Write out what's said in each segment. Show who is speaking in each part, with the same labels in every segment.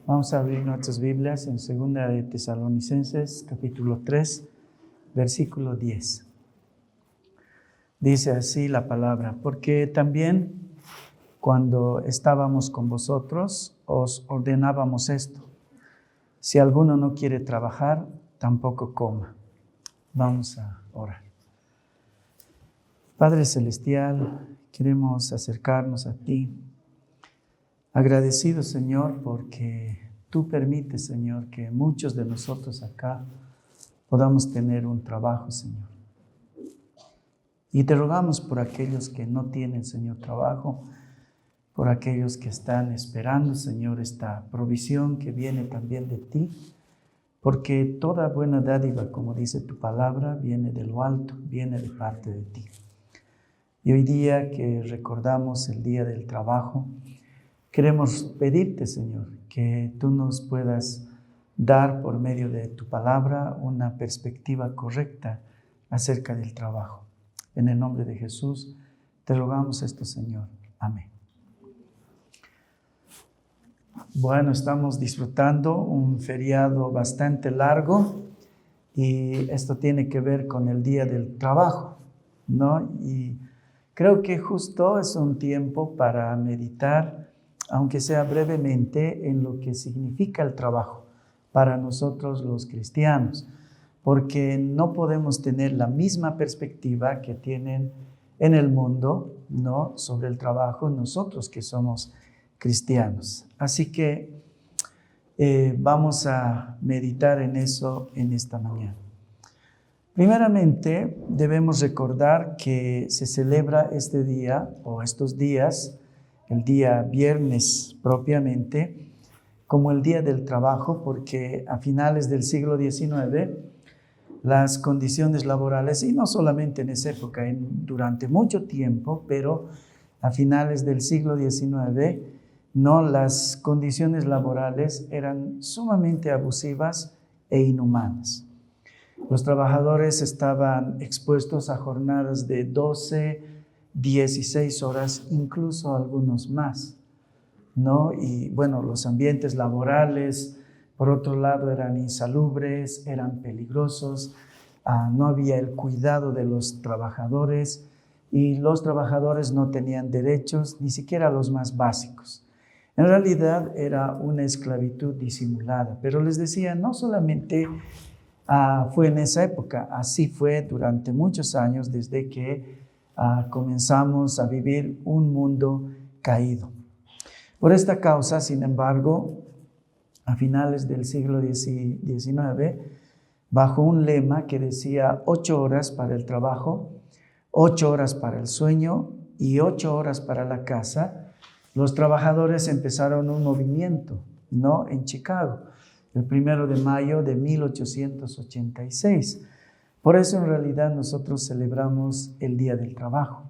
Speaker 1: Vamos a abrir nuestras Biblias en 2 de Tesalonicenses, capítulo 3, versículo 10. Dice así la palabra: porque también cuando estábamos con vosotros os ordenábamos esto: si alguno no quiere trabajar, tampoco coma. Vamos a orar. Padre Celestial, queremos acercarnos a ti, agradecidos, Señor, porque tú permites, Señor, que muchos de nosotros acá podamos tener un trabajo, Señor. Y te rogamos por aquellos que no tienen, Señor, trabajo, por aquellos que están esperando, Señor, esta provisión que viene también de ti, porque toda buena dádiva, como dice tu palabra, viene de lo alto, viene de parte de ti. Y hoy día que recordamos el Día del Trabajo, queremos pedirte, Señor, que tú nos puedas dar por medio de tu palabra una perspectiva correcta acerca del trabajo. En el nombre de Jesús te rogamos esto, Señor. Amén. Bueno, estamos disfrutando un feriado bastante largo y esto tiene que ver con el Día del Trabajo, ¿no? Y creo que justo es un tiempo para meditar, aunque sea brevemente, en lo que significa el trabajo para nosotros los cristianos, porque no podemos tener la misma perspectiva que tienen en el mundo, ¿no?, sobre el trabajo nosotros que somos cristianos. Así que vamos a meditar en eso en esta mañana. Primeramente, debemos recordar que se celebra este día o estos días, el día viernes propiamente, como el Día del Trabajo, porque a finales del siglo XIX las condiciones laborales, y no solamente en esa época, durante mucho tiempo, pero a finales del siglo XIX, no, las condiciones laborales eran sumamente abusivas e inhumanas. Los trabajadores estaban expuestos a jornadas de 12, 16 horas, incluso algunos más, ¿no? Y bueno, los ambientes laborales, por otro lado, eran insalubres, eran peligrosos, no había el cuidado de los trabajadores y los trabajadores no tenían derechos, ni siquiera los más básicos. En realidad era una esclavitud disimulada, pero les decía, no solamente fue en esa época, así fue durante muchos años desde que comenzamos a vivir un mundo caído. Por esta causa, sin embargo, a finales del siglo XIX, bajo un lema que decía 8 horas para el trabajo, 8 horas para el sueño y 8 horas para la casa, los trabajadores empezaron un movimiento, ¿no?, en Chicago, el 1 de mayo de 1886. Por eso en realidad nosotros celebramos el Día del Trabajo.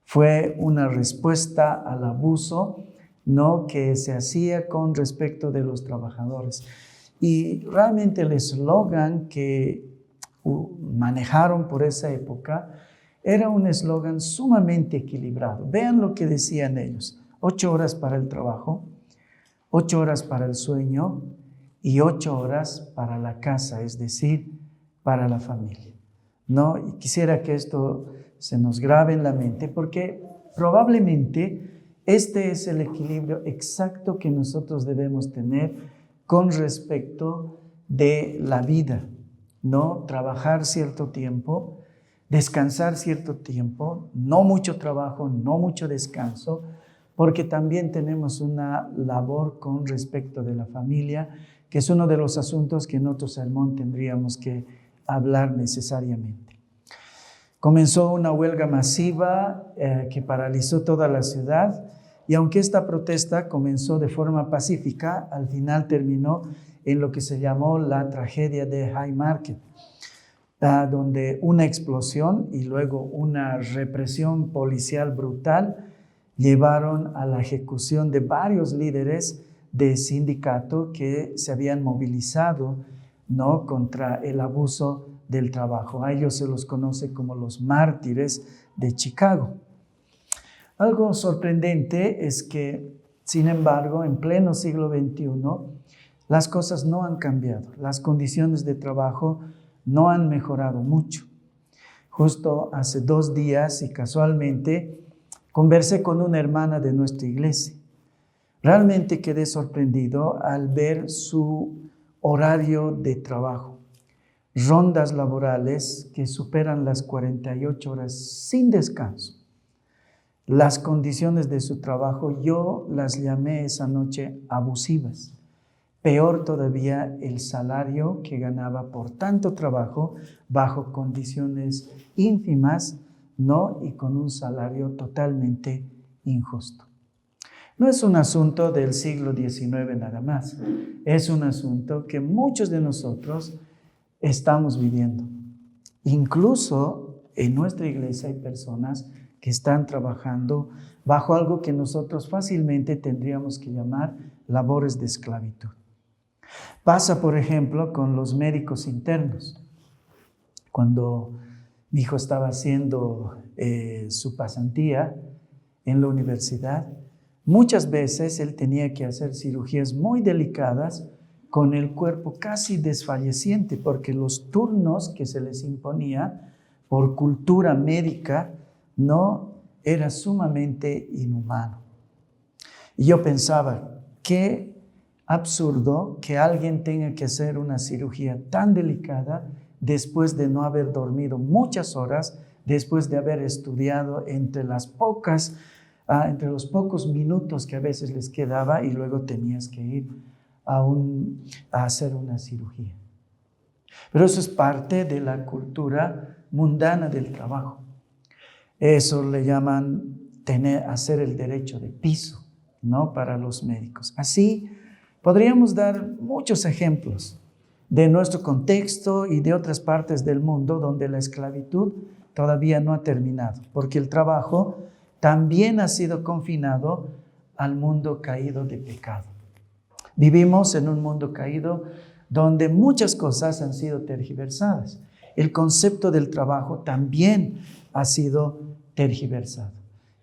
Speaker 1: Fue una respuesta al abuso, ¿no?, que se hacía con respecto de los trabajadores. Y realmente el eslogan que manejaron por esa época era un eslogan sumamente equilibrado. Vean lo que decían ellos: 8 horas para el trabajo, 8 horas para el sueño y 8 horas para la casa, es decir, para la familia, ¿no? Y quisiera que esto se nos grabe en la mente, porque probablemente este es el equilibrio exacto que nosotros debemos tener con respecto de la vida, ¿no? Trabajar cierto tiempo, descansar cierto tiempo, no mucho trabajo, no mucho descanso, porque también tenemos una labor con respecto de la familia, que es uno de los asuntos que en otro sermón tendríamos que hablar necesariamente. Comenzó una huelga masiva que paralizó toda la ciudad, y aunque esta protesta comenzó de forma pacífica, al final terminó en lo que se llamó la tragedia de Haymarket, donde una explosión y luego una represión policial brutal llevaron a la ejecución de varios líderes de sindicato que se habían movilizado, ¿no?, contra el abuso del trabajo. A ellos se los conoce como los mártires de Chicago. Algo sorprendente es que Sin embargo, en pleno siglo XXI, las cosas no han cambiado. Las condiciones de trabajo no han mejorado mucho. Justo hace 2 días y casualmente conversé con una hermana de nuestra iglesia. Realmente quedé sorprendido al ver su horario de trabajo. Rondas laborales que superan las 48 horas sin descanso. Las condiciones de su trabajo, yo las llamé esa noche abusivas. Peor todavía, el salario que ganaba por tanto trabajo bajo condiciones ínfimas, ¿no? Y con un salario totalmente injusto. No es un asunto del siglo XIX nada más. Es un asunto que muchos de nosotros estamos viviendo. Incluso en nuestra iglesia hay personas que están trabajando bajo algo que nosotros fácilmente tendríamos que llamar labores de esclavitud. Pasa, por ejemplo, con los médicos internos. Cuando mi hijo estaba haciendo su pasantía en la universidad, muchas veces él tenía que hacer cirugías muy delicadas con el cuerpo casi desfalleciente, porque los turnos que se les imponía por cultura médica no era sumamente inhumano. Y yo pensaba, qué absurdo que alguien tenga que hacer una cirugía tan delicada después de no haber dormido muchas horas, después de haber estudiado entre los pocos minutos que a veces les quedaba y luego tenías que ir a hacer una cirugía. Pero eso es parte de la cultura mundana del trabajo. Eso le llaman hacer el derecho de piso, ¿no? Para los médicos. Así podríamos dar muchos ejemplos de nuestro contexto y de otras partes del mundo donde la esclavitud todavía no ha terminado, porque el trabajo también ha sido confinado al mundo caído de pecado. Vivimos en un mundo caído donde muchas cosas han sido tergiversadas. El concepto del trabajo también ha sido tergiversado.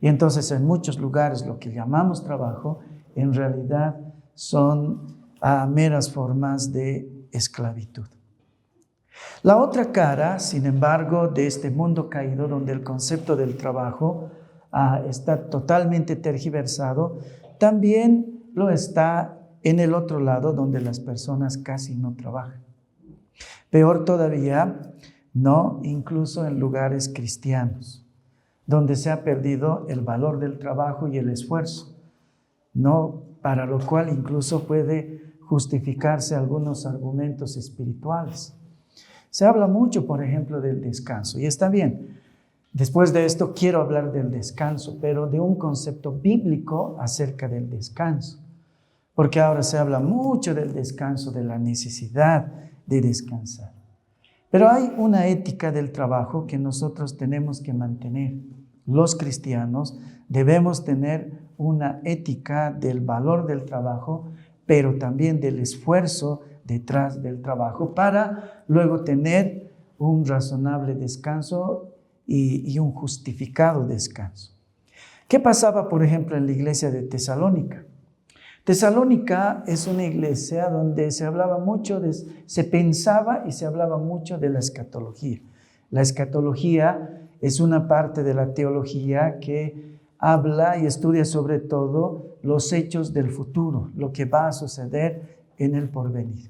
Speaker 1: Y entonces en muchos lugares lo que llamamos trabajo en realidad son meras formas de esclavitud. La otra cara, sin embargo, de este mundo caído donde el concepto del trabajo está totalmente tergiversado, también lo está en el otro lado donde las personas casi no trabajan. Peor todavía, no, incluso en lugares cristianos, donde se ha perdido el valor del trabajo y el esfuerzo, no, para lo cual incluso puede justificarse algunos argumentos espirituales. Se habla mucho, por ejemplo, del descanso, y está bien. Después de esto quiero hablar del descanso, pero de un concepto bíblico acerca del descanso, porque ahora se habla mucho del descanso, de la necesidad de descansar. Pero hay una ética del trabajo que nosotros tenemos que mantener. Los cristianos debemos tener una ética del valor del trabajo, pero también del esfuerzo detrás del trabajo para luego tener un razonable descanso y un justificado descanso. ¿Qué pasaba, por ejemplo, en la iglesia de Tesalónica? Tesalónica es una iglesia donde se pensaba y se hablaba mucho de la escatología. La escatología es una parte de la teología que habla y estudia sobre todo los hechos del futuro, lo que va a suceder en el porvenir.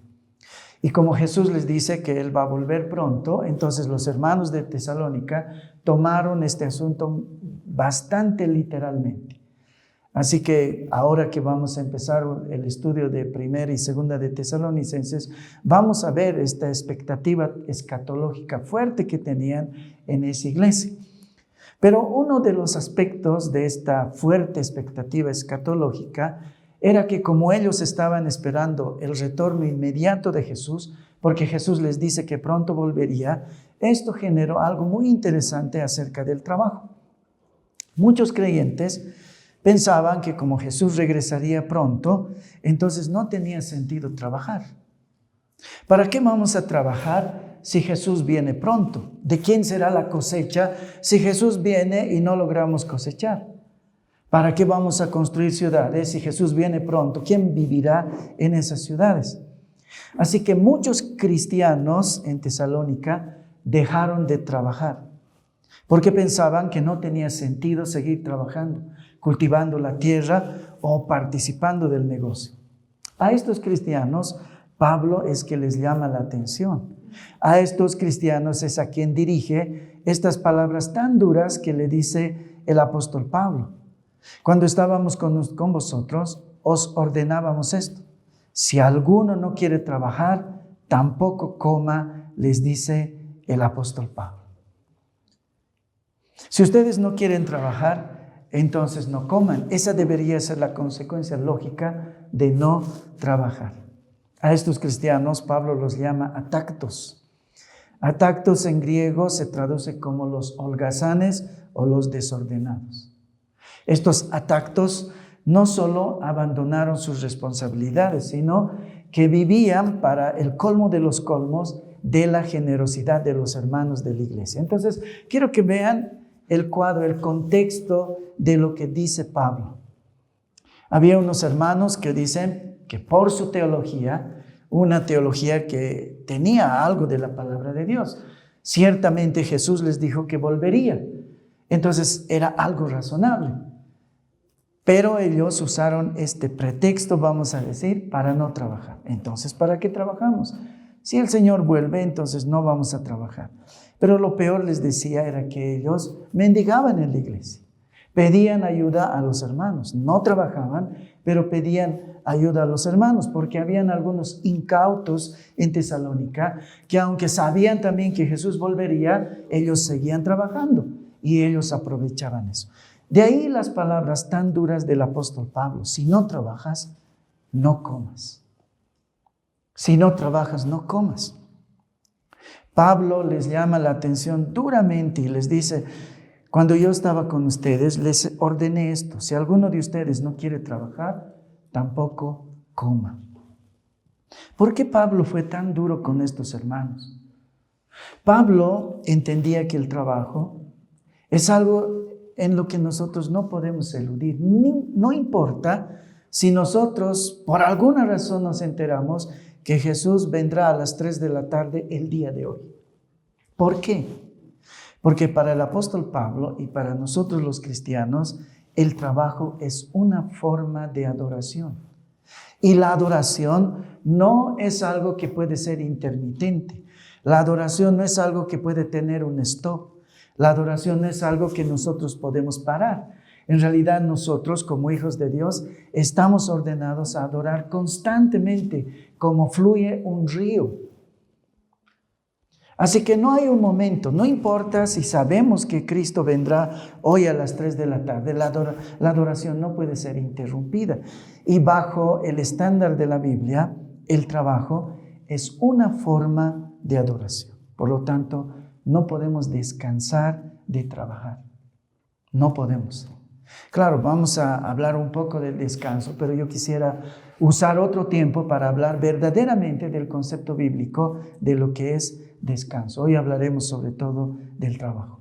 Speaker 1: Y como Jesús les dice que Él va a volver pronto, entonces los hermanos de Tesalónica tomaron este asunto bastante literalmente. Así que ahora que vamos a empezar el estudio de Primera y Segunda de Tesalonicenses, vamos a ver esta expectativa escatológica fuerte que tenían en esa iglesia. Pero uno de los aspectos de esta fuerte expectativa escatológica era que como ellos estaban esperando el retorno inmediato de Jesús, porque Jesús les dice que pronto volvería, esto generó algo muy interesante acerca del trabajo. Muchos creyentes pensaban que como Jesús regresaría pronto, entonces no tenía sentido trabajar. ¿Para qué vamos a trabajar si Jesús viene pronto? ¿De quién será la cosecha si Jesús viene y no logramos cosechar? ¿Para qué vamos a construir ciudades si Jesús viene pronto? ¿Quién vivirá en esas ciudades? Así que muchos cristianos en Tesalónica dejaron de trabajar porque pensaban que no tenía sentido seguir trabajando, cultivando la tierra o participando del negocio. A estos cristianos, Pablo es que les llama la atención. A estos cristianos es a quien dirige estas palabras tan duras que le dice el apóstol Pablo. Cuando estábamos con vosotros, os ordenábamos esto. Si alguno no quiere trabajar, tampoco coma, les dice el apóstol Pablo. Si ustedes no quieren trabajar, entonces no coman. Esa debería ser la consecuencia lógica de no trabajar. A estos cristianos Pablo los llama atactos. Atactos en griego se traduce como los holgazanes o los desordenados. Estos atactos no solo abandonaron sus responsabilidades, sino que vivían para el colmo de los colmos de la generosidad de los hermanos de la iglesia. Entonces, quiero que vean el cuadro, el contexto de lo que dice Pablo. Había unos hermanos que dicen que por su teología, una teología que tenía algo de la palabra de Dios, ciertamente Jesús les dijo que volvería. Entonces era algo razonable. Pero ellos usaron este pretexto, vamos a decir, para no trabajar. Entonces, ¿para qué trabajamos? Si el Señor vuelve, entonces no vamos a trabajar. Pero lo peor, les decía, era que ellos mendigaban en la iglesia. Pedían ayuda a los hermanos. No trabajaban, pero pedían ayuda a los hermanos, porque habían algunos incautos en Tesalónica que, aunque sabían también que Jesús volvería, ellos seguían trabajando y ellos aprovechaban eso. De ahí las palabras tan duras del apóstol Pablo. Si no trabajas, no comas. Si no trabajas, no comas. Pablo les llama la atención duramente y les dice, cuando yo estaba con ustedes, les ordené esto. Si alguno de ustedes no quiere trabajar, tampoco coma. ¿Por qué Pablo fue tan duro con estos hermanos? Pablo entendía que el trabajo es algo en lo que nosotros no podemos eludir. No importa si nosotros por alguna razón nos enteramos que Jesús vendrá a las 3 de la tarde el día de hoy. ¿Por qué? Porque para el apóstol Pablo y para nosotros los cristianos, el trabajo es una forma de adoración. Y la adoración no es algo que puede ser intermitente. La adoración no es algo que puede tener un stop. La adoración no es algo que nosotros podemos parar. En realidad nosotros, como hijos de Dios, estamos ordenados a adorar constantemente, como fluye un río. Así que no hay un momento, no importa si sabemos que Cristo vendrá hoy a las 3 de la tarde, la adoración no puede ser interrumpida. Y bajo el estándar de la Biblia, el trabajo es una forma de adoración. Por lo tanto, no podemos descansar de trabajar. No podemos. Claro, vamos a hablar un poco del descanso, pero yo quisiera usar otro tiempo para hablar verdaderamente del concepto bíblico de lo que es descanso. Hoy hablaremos sobre todo del trabajo.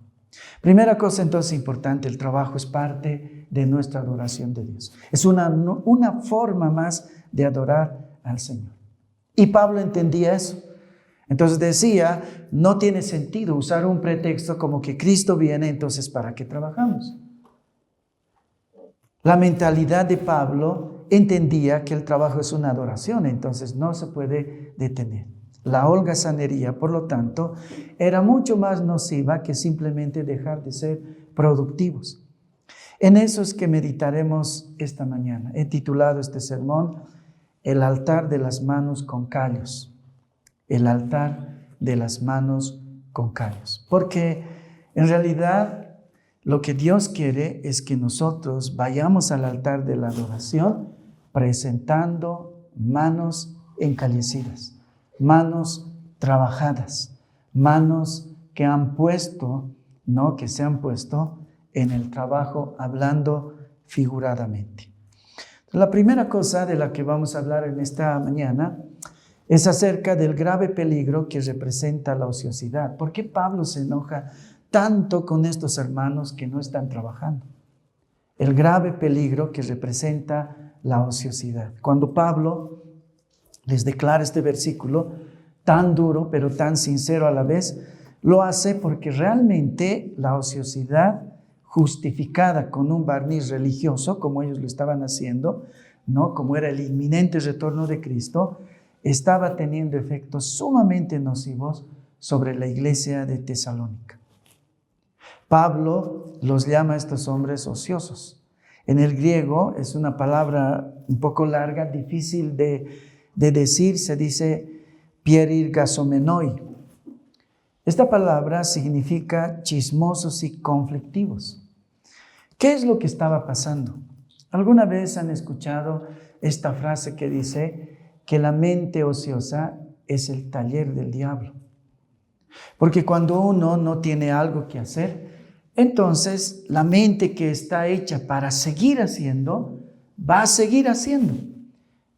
Speaker 1: Primera cosa entonces importante, el trabajo es parte de nuestra adoración de Dios. Es una forma más de adorar al Señor. Y Pablo entendía eso. Entonces decía, no tiene sentido usar un pretexto como que Cristo viene, entonces ¿para qué trabajamos? La mentalidad de Pablo entendía que el trabajo es una adoración, entonces no se puede detener. La holgazanería, por lo tanto, era mucho más nociva que simplemente dejar de ser productivos. En eso es que meditaremos esta mañana. He titulado este sermón, El altar de las manos con callos. El altar de las manos con callos. Porque en realidad lo que Dios quiere es que nosotros vayamos al altar de la adoración presentando manos encallecidas, manos trabajadas, manos que han puesto, que se han puesto en el trabajo, hablando figuradamente. La primera cosa de la que vamos a hablar en esta mañana es acerca del grave peligro que representa la ociosidad. ¿Por qué Pablo se enoja tanto con estos hermanos que no están trabajando? el grave peligro que representa la ociosidad. Cuando Pablo les declara este versículo tan duro, pero tan sincero a la vez, lo hace porque realmente la ociosidad justificada con un barniz religioso, como ellos lo estaban haciendo, ¿no? Como era el inminente retorno de Cristo, estaba teniendo efectos sumamente nocivos sobre la iglesia de Tesalónica. Pablo los llama a estos hombres ociosos. En el griego es una palabra un poco larga, difícil de decir, se dice pierirgasomenoi. Esta palabra significa chismosos y conflictivos. ¿Qué es lo que estaba pasando? ¿Alguna vez han escuchado esta frase que dice que la mente ociosa es el taller del diablo? Porque cuando uno no tiene algo que hacer, entonces la mente que está hecha para seguir haciendo, va a seguir haciendo,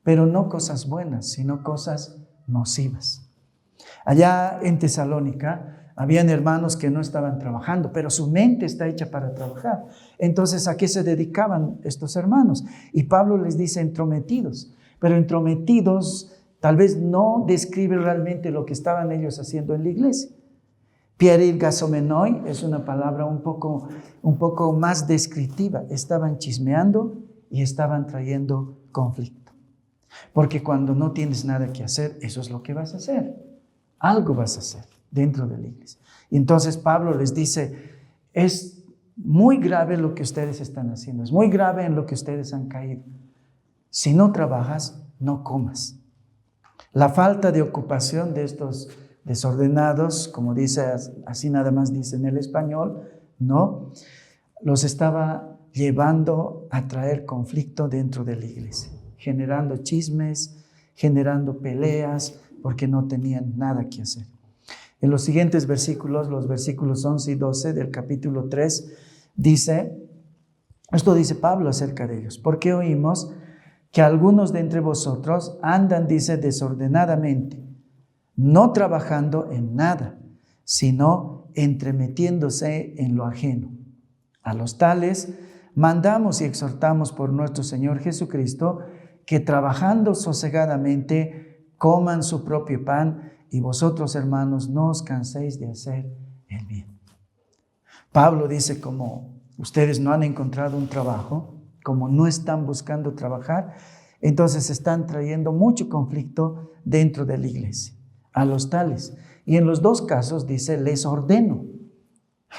Speaker 1: pero no cosas buenas, sino cosas nocivas. Allá en Tesalónica habían hermanos que no estaban trabajando, pero su mente está hecha para trabajar. Entonces, ¿a qué se dedicaban estos hermanos? Y Pablo les dice entrometidos, pero entrometidos tal vez no describe realmente lo que estaban ellos haciendo en la iglesia. Pierirgasomenoi es una palabra un poco más descriptiva. Estaban chismeando y estaban trayendo conflicto. Porque cuando no tienes nada que hacer, eso es lo que vas a hacer. Algo vas a hacer dentro de la iglesia. Y entonces Pablo les dice, es muy grave lo que ustedes están haciendo, es muy grave en lo que ustedes han caído. Si no trabajas, no comas. La falta de ocupación de estos desordenados, como dice, así nada más dice en el español, ¿no? Los estaba llevando a traer conflicto dentro de la iglesia, generando chismes, generando peleas, porque no tenían nada que hacer. En los siguientes versículos, los versículos 11 y 12 del capítulo 3, esto dice Pablo acerca de ellos. ¿Por qué oímos que algunos de entre vosotros andan, dice, desordenadamente, no trabajando en nada, sino entremetiéndose en lo ajeno? A los tales mandamos y exhortamos por nuestro Señor Jesucristo que trabajando sosegadamente coman su propio pan y vosotros, hermanos, no os canséis de hacer el bien. Pablo dice, como ustedes no han encontrado un trabajo, como no están buscando trabajar, entonces están trayendo mucho conflicto dentro de la iglesia, a los tales. Y en los dos casos dice, les ordeno.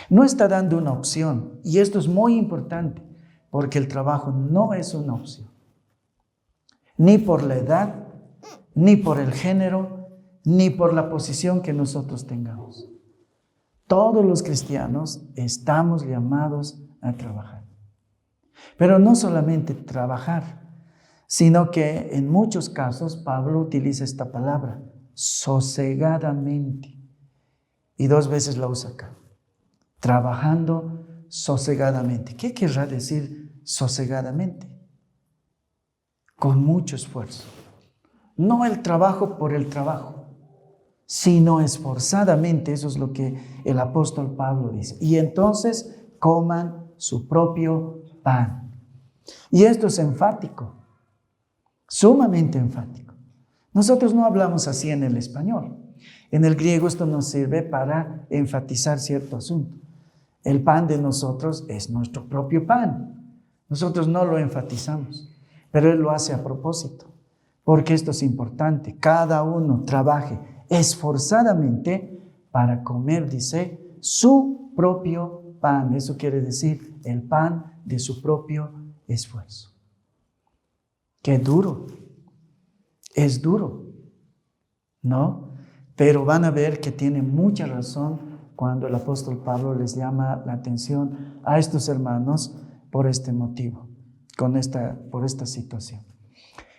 Speaker 1: No está dando una opción. Y esto es muy importante, porque el trabajo no es una opción. Ni por la edad, ni por el género, ni por la posición que nosotros tengamos. Todos los cristianos estamos llamados a trabajar. Pero no solamente trabajar, sino que en muchos casos Pablo utiliza esta palabra, sosegadamente. Y 2 veces la usa acá. Trabajando sosegadamente. ¿Qué querrá decir sosegadamente? Con mucho esfuerzo. No el trabajo por el trabajo, sino esforzadamente. Eso es lo que el apóstol Pablo dice. Y entonces coman su propio pan. Y esto es enfático, sumamente enfático. Nosotros no hablamos así en el español. En el griego esto nos sirve para enfatizar cierto asunto. El pan de nosotros es nuestro propio pan. Nosotros no lo enfatizamos, pero él lo hace a propósito, porque esto es importante. Cada uno trabaje esforzadamente para comer, dice, su propio pan. Eso quiere decir el pan de su propio esfuerzo. Qué duro. Es duro, ¿no? Pero van a ver que tiene mucha razón cuando el apóstol Pablo les llama la atención a estos hermanos por este motivo, por esta situación.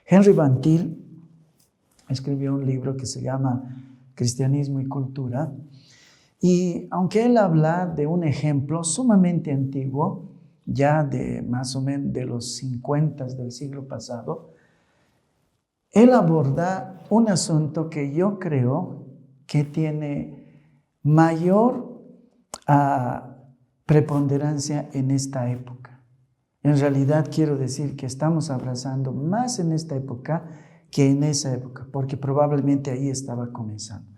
Speaker 1: Henry Van Til escribió un libro que se llama Cristianismo y Cultura, y aunque él habla de un ejemplo sumamente antiguo, ya de más o menos de los 50 del siglo pasado, él aborda un asunto que yo creo que tiene mayor preponderancia en esta época. En realidad quiero decir que estamos abrazando más en esta época que en esa época, porque probablemente ahí estaba comenzando.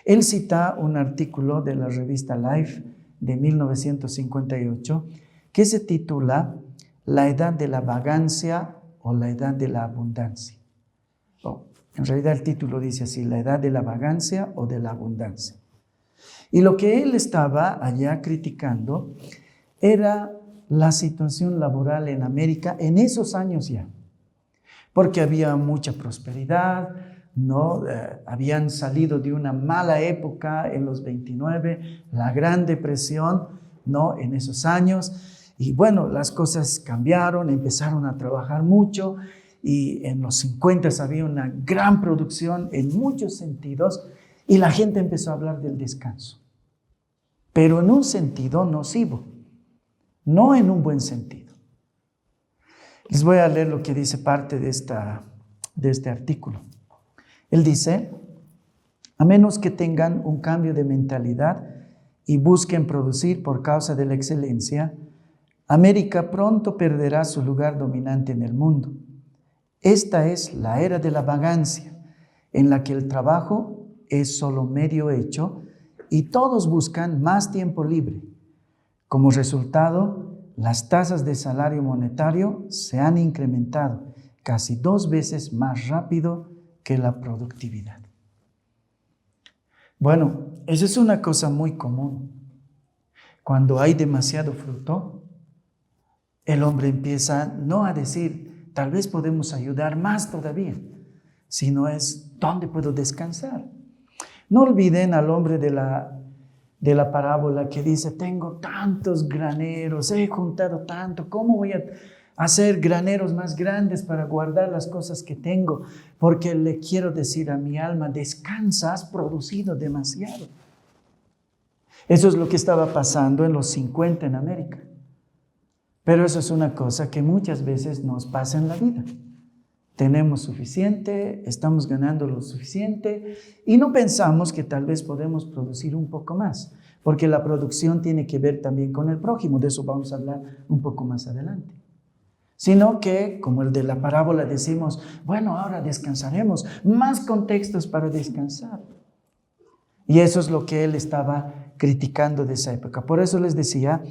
Speaker 1: Él cita un artículo de la revista Life de 1958 que se titula La edad de la vagancia o la edad de la abundancia. En realidad el título dice así, la edad de la vagancia o de la abundancia. Y lo que él estaba allá criticando era la situación laboral en América en esos años ya, porque había mucha prosperidad, ¿no? Habían salido de una mala época en los 29, la Gran Depresión, ¿no? En esos años, y bueno, las cosas cambiaron, empezaron a trabajar mucho, y en los 50 había una gran producción en muchos sentidos, y la gente empezó a hablar del descanso, pero en un sentido nocivo, no en un buen sentido. Les voy a leer lo que dice parte de este artículo. Él dice, a menos que tengan un cambio de mentalidad y busquen producir por causa de la excelencia, América pronto perderá su lugar dominante en el mundo. Esta es la era de la vagancia, en la que el trabajo es solo medio hecho y todos buscan más tiempo libre. Como resultado, las tasas de salario monetario se han incrementado casi 2 veces más rápido que la productividad. Bueno, esa es una cosa muy común. Cuando hay demasiado fruto, el hombre empieza no a decir, tal vez podemos ayudar más todavía, sino es, ¿dónde puedo descansar? No olviden al hombre de la parábola que dice, tengo tantos graneros, he juntado tanto, ¿cómo voy a hacer graneros más grandes para guardar las cosas que tengo? Porque le quiero decir a mi alma, descansa, has producido demasiado. Eso es lo que estaba pasando en los 50 en América. Pero eso es una cosa que muchas veces nos pasa en la vida. Tenemos suficiente, estamos ganando lo suficiente y no pensamos que tal vez podemos producir un poco más, porque la producción tiene que ver también con el prójimo, de eso vamos a hablar un poco más adelante. Sino que, como el de la parábola, decimos, bueno, ahora descansaremos, más contextos para descansar. Y eso es lo que él estaba criticando de esa época. Por eso les decía,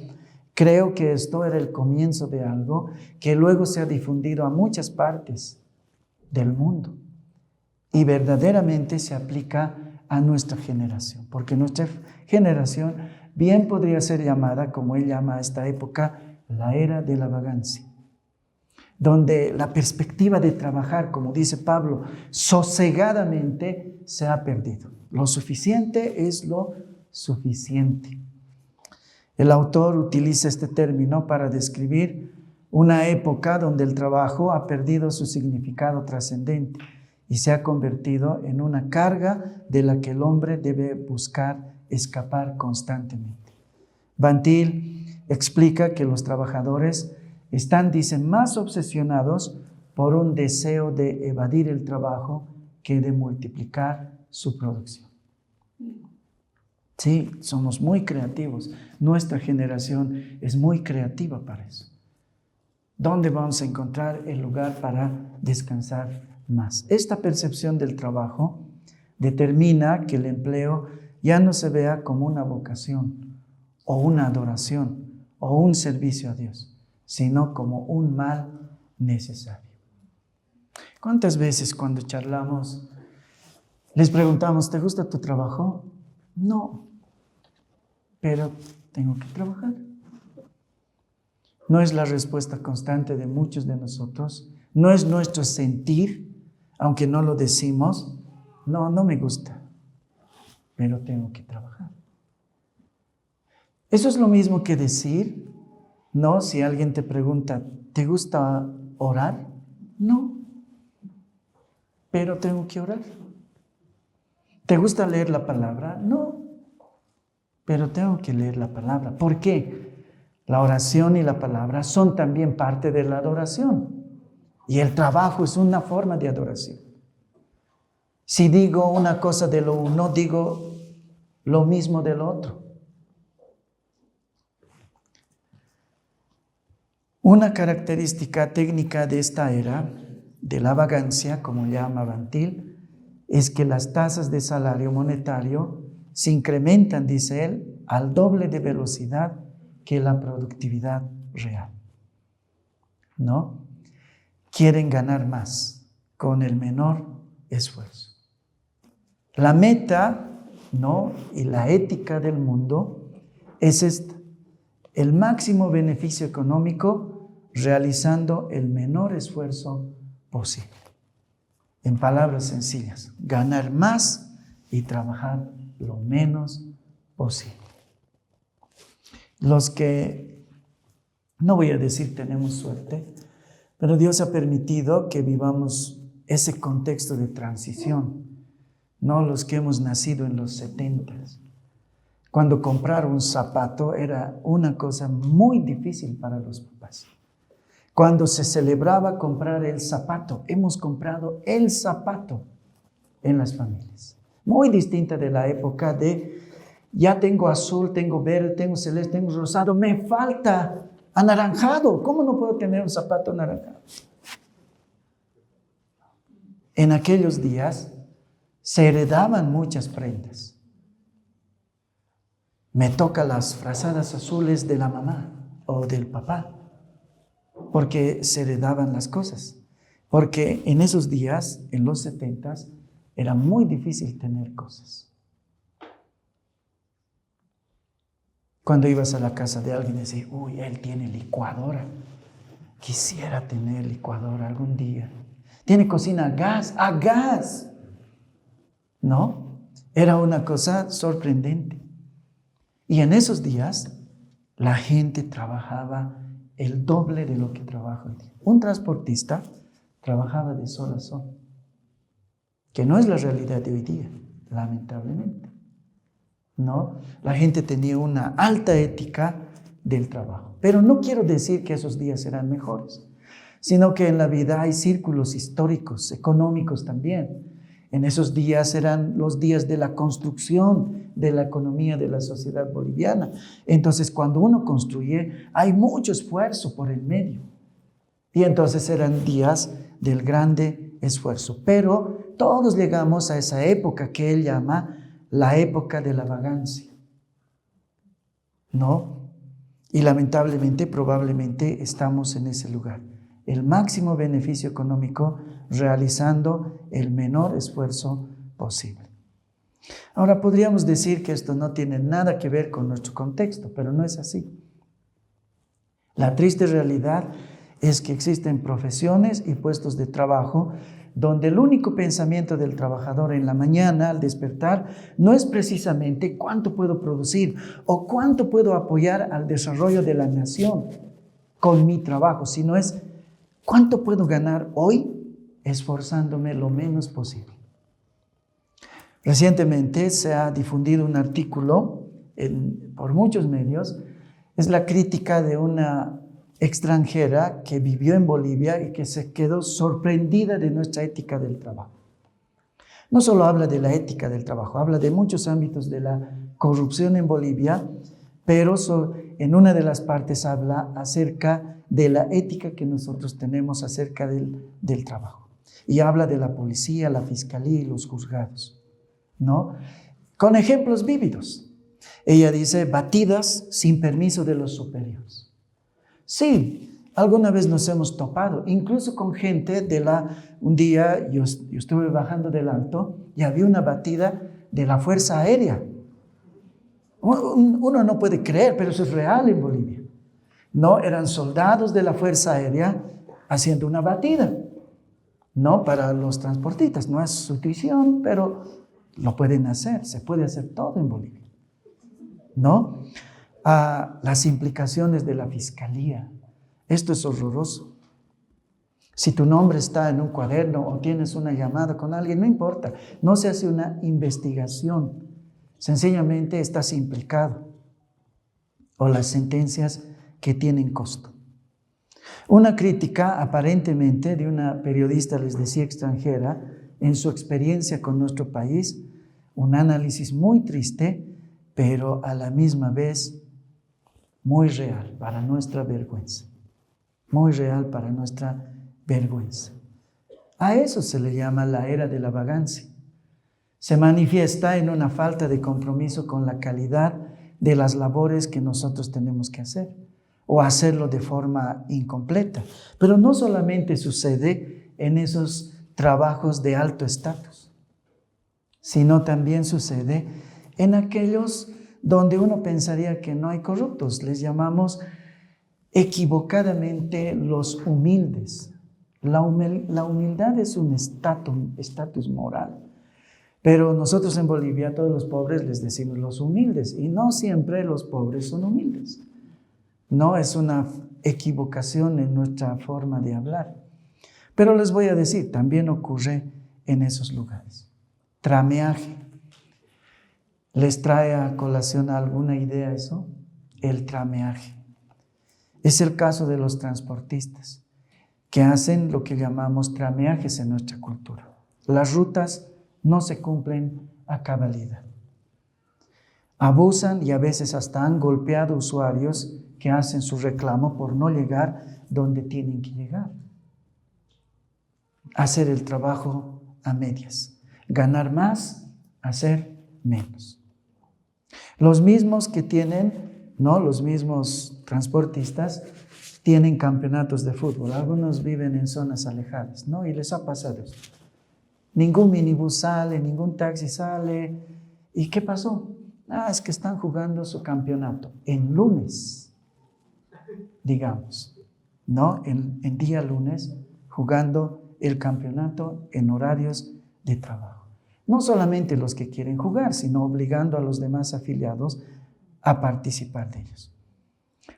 Speaker 1: creo que esto era el comienzo de algo que luego se ha difundido a muchas partes del mundo y verdaderamente se aplica a nuestra generación, porque nuestra generación bien podría ser llamada, como él llama a esta época, la era de la vagancia, donde la perspectiva de trabajar, como dice Pablo, sosegadamente se ha perdido. Lo suficiente es lo suficiente. El autor utiliza este término para describir una época donde el trabajo ha perdido su significado trascendente y se ha convertido en una carga de la que el hombre debe buscar escapar constantemente. Van Til explica que los trabajadores están, dice, más obsesionados por un deseo de evadir el trabajo que de multiplicar su producción. Sí, somos muy creativos. Nuestra generación es muy creativa para eso. ¿Dónde vamos a encontrar el lugar para descansar más? Esta percepción del trabajo determina que el empleo ya no se vea como una vocación o una adoración o un servicio a Dios, sino como un mal necesario. ¿Cuántas veces cuando charlamos les preguntamos, ¿te gusta tu trabajo? No, pero tengo que trabajar. No es la respuesta constante de muchos de nosotros, no es nuestro sentir, aunque no lo decimos, no me gusta, pero tengo que trabajar. Eso es lo mismo que decir, no, si alguien te pregunta, ¿te gusta orar? No, pero tengo que orar. ¿Te gusta leer la palabra? No, pero tengo que leer la palabra. ¿Por qué? La oración y la palabra son también parte de la adoración. Y el trabajo es una forma de adoración. Si digo una cosa de lo uno, digo lo mismo del otro. Una característica técnica de esta era, de la vagancia, como llama Bantil, es que las tasas de salario monetario se incrementan, dice él, al doble de velocidad que la productividad real. ¿No? Quieren ganar más con el menor esfuerzo. La meta, ¿no?, y la ética del mundo es esta: el máximo beneficio económico realizando el menor esfuerzo posible. En palabras sencillas, ganar más y trabajar lo menos posible. Los que, no voy a decir tenemos suerte, pero Dios ha permitido que vivamos ese contexto de transición, no los que hemos nacido en los 70s. Cuando comprar un zapato era una cosa muy difícil para los papás. Cuando se celebraba comprar el zapato, hemos comprado el zapato en las familias. Muy distinta de la época de ya tengo azul, tengo verde, tengo celeste, tengo rosado, me falta anaranjado. ¿Cómo no puedo tener un zapato anaranjado? En aquellos días se heredaban muchas prendas. Me toca las frazadas azules de la mamá o del papá, porque se heredaban las cosas. Porque en esos días, en los 70s, era muy difícil tener cosas. Cuando ibas a la casa de alguien y decías, uy, él tiene licuadora. Quisiera tener licuadora algún día. Tiene cocina a gas. ¿No? Era una cosa sorprendente. Y en esos días, la gente trabajaba el doble de lo que trabaja hoy día. Un transportista trabajaba de sol a sol, que no es la realidad de hoy día, lamentablemente. ¿No? La gente tenía una alta ética del trabajo. Pero no quiero decir que esos días eran mejores, sino que en la vida hay círculos históricos, económicos también. En esos días eran los días de la construcción de la economía de la sociedad boliviana. Entonces, cuando uno construye, hay mucho esfuerzo por el medio. Y entonces eran días del grande esfuerzo. Pero todos llegamos a esa época que él llama la época de la vagancia. ¿No? Y lamentablemente, probablemente estamos en ese lugar. El máximo beneficio económico realizando el menor esfuerzo posible. Ahora, podríamos decir que esto no tiene nada que ver con nuestro contexto, pero no es así. La triste realidad es que existen profesiones y puestos de trabajo donde el único pensamiento del trabajador en la mañana al despertar no es precisamente cuánto puedo producir o cuánto puedo apoyar al desarrollo de la nación con mi trabajo, sino es cuánto puedo ganar hoy esforzándome lo menos posible. Recientemente se ha difundido un artículo por muchos medios. Es la crítica de una extranjera que vivió en Bolivia y que se quedó sorprendida de nuestra ética del trabajo. No solo habla de la ética del trabajo, habla de muchos ámbitos de la corrupción en Bolivia, pero en una de las partes habla acerca de la ética que nosotros tenemos acerca del trabajo. Y habla de la policía, la fiscalía y los juzgados, ¿no? Con ejemplos vívidos. Ella dice, batidas sin permiso de los superiores. Sí, alguna vez nos hemos topado, incluso con gente un día yo estuve bajando del alto y había una batida de la Fuerza Aérea. Uno no puede creer, pero eso es real en Bolivia. No, eran soldados de la Fuerza Aérea haciendo una batida. No para los transportistas, no es sustitución, pero lo pueden hacer, se puede hacer todo en Bolivia. ¿No? Las implicaciones de la fiscalía. Esto es horroroso. Si tu nombre está en un cuaderno o tienes una llamada con alguien, no importa, no se hace una investigación, sencillamente estás implicado. O las sentencias que tienen costo. Una crítica aparentemente de una periodista, les decía, extranjera, en su experiencia con nuestro país, un análisis muy triste, pero a la misma vez muy real, para nuestra vergüenza. muy real para nuestra vergüenza. A eso se le llama la era de la vagancia. Se manifiesta en una falta de compromiso con la calidad de las labores que nosotros tenemos que hacer, o hacerlo de forma incompleta. Pero no solamente sucede en esos trabajos de alto estatus, sino también sucede en aquellos donde uno pensaría que no hay corruptos. Les llamamos equivocadamente los humildes. La humildad es un estatus moral. Pero nosotros en Bolivia, a todos los pobres les decimos los humildes, y no siempre los pobres son humildes. No, es una equivocación en nuestra forma de hablar. Pero les voy a decir, también ocurre en esos lugares. Trameaje. ¿Les trae a colación alguna idea eso? El trameaje. Es el caso de los transportistas, que hacen lo que llamamos trameajes en nuestra cultura. Las rutas no se cumplen a cabalidad. Abusan y a veces hasta han golpeado usuarios que hacen su reclamo por no llegar donde tienen que llegar. Hacer el trabajo a medias. Ganar más, hacer menos. Los mismos que tienen, los mismos transportistas, tienen campeonatos de fútbol. Algunos viven en zonas alejadas, y les ha pasado esto. Ningún minibús sale, ningún taxi sale. ¿Y qué pasó? Es que están jugando su campeonato en lunes, digamos, en día lunes, jugando el campeonato en horarios de trabajo. No solamente los que quieren jugar, sino obligando a los demás afiliados a participar de ellos.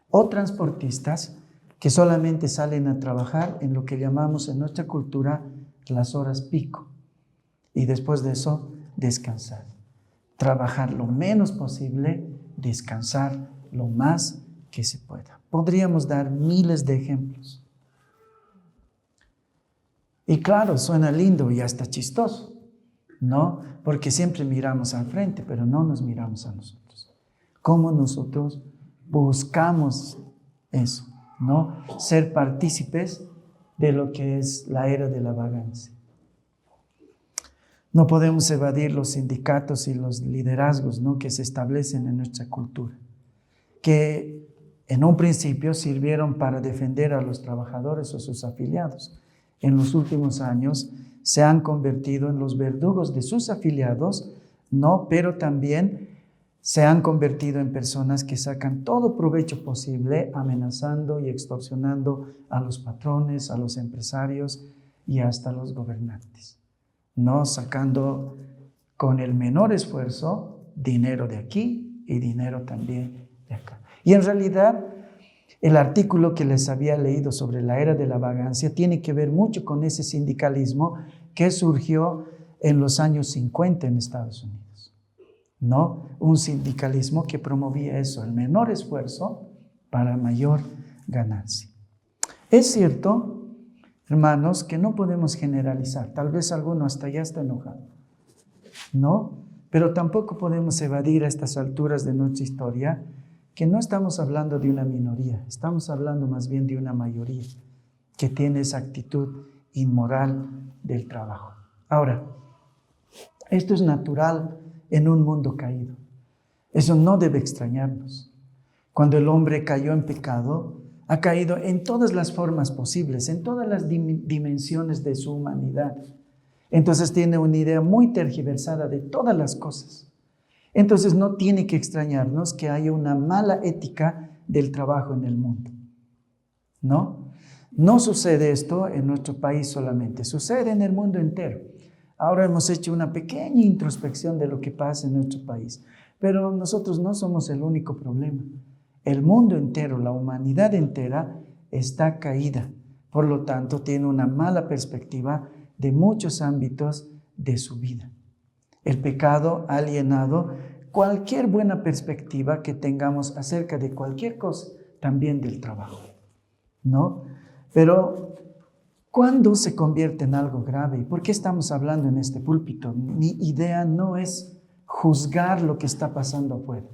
Speaker 1: O transportistas que solamente salen a trabajar en lo que llamamos en nuestra cultura las horas pico, y después de eso descansar. Trabajar lo menos posible, descansar lo más que se pueda. Podríamos dar miles de ejemplos. Y claro, suena lindo y hasta chistoso, porque siempre miramos al frente, pero no nos miramos a nosotros. ¿Cómo nosotros buscamos eso? Ser partícipes de lo que es la era de la vagancia. No podemos evadir los sindicatos y los liderazgos, que se establecen en nuestra cultura, que en un principio sirvieron para defender a los trabajadores o sus afiliados. En los últimos años se han convertido en los verdugos de sus afiliados, pero también se han convertido en personas que sacan todo provecho posible, amenazando y extorsionando a los patrones, a los empresarios y hasta a los gobernantes. Sacando con el menor esfuerzo dinero de aquí y dinero también de acá. Y en realidad, el artículo que les había leído sobre la era de la vagancia tiene que ver mucho con ese sindicalismo que surgió en los años 50 en Estados Unidos. Un sindicalismo que promovía eso, el menor esfuerzo para mayor ganancia. Es cierto, hermanos, que no podemos generalizar. Tal vez alguno hasta ya está enojado, pero tampoco podemos evadir a estas alturas de nuestra historia que no estamos hablando de una minoría, estamos hablando más bien de una mayoría que tiene esa actitud inmoral del trabajo. Ahora, esto es natural en un mundo caído. Eso no debe extrañarnos. Cuando el hombre cayó en pecado, ha caído en todas las formas posibles, en todas las dimensiones de su humanidad. Entonces tiene una idea muy tergiversada de todas las cosas. Entonces no tiene que extrañarnos que haya una mala ética del trabajo en el mundo. No sucede esto en nuestro país solamente, sucede en el mundo entero. Ahora hemos hecho una pequeña introspección de lo que pasa en nuestro país, pero nosotros no somos el único problema. El mundo entero, la humanidad entera está caída. Por lo tanto, tiene una mala perspectiva de muchos ámbitos de su vida. El pecado ha alienado cualquier buena perspectiva que tengamos acerca de cualquier cosa, también del trabajo, Pero, ¿cuándo se convierte en algo grave? ¿Y por qué estamos hablando en este púlpito? Mi idea no es juzgar lo que está pasando afuera,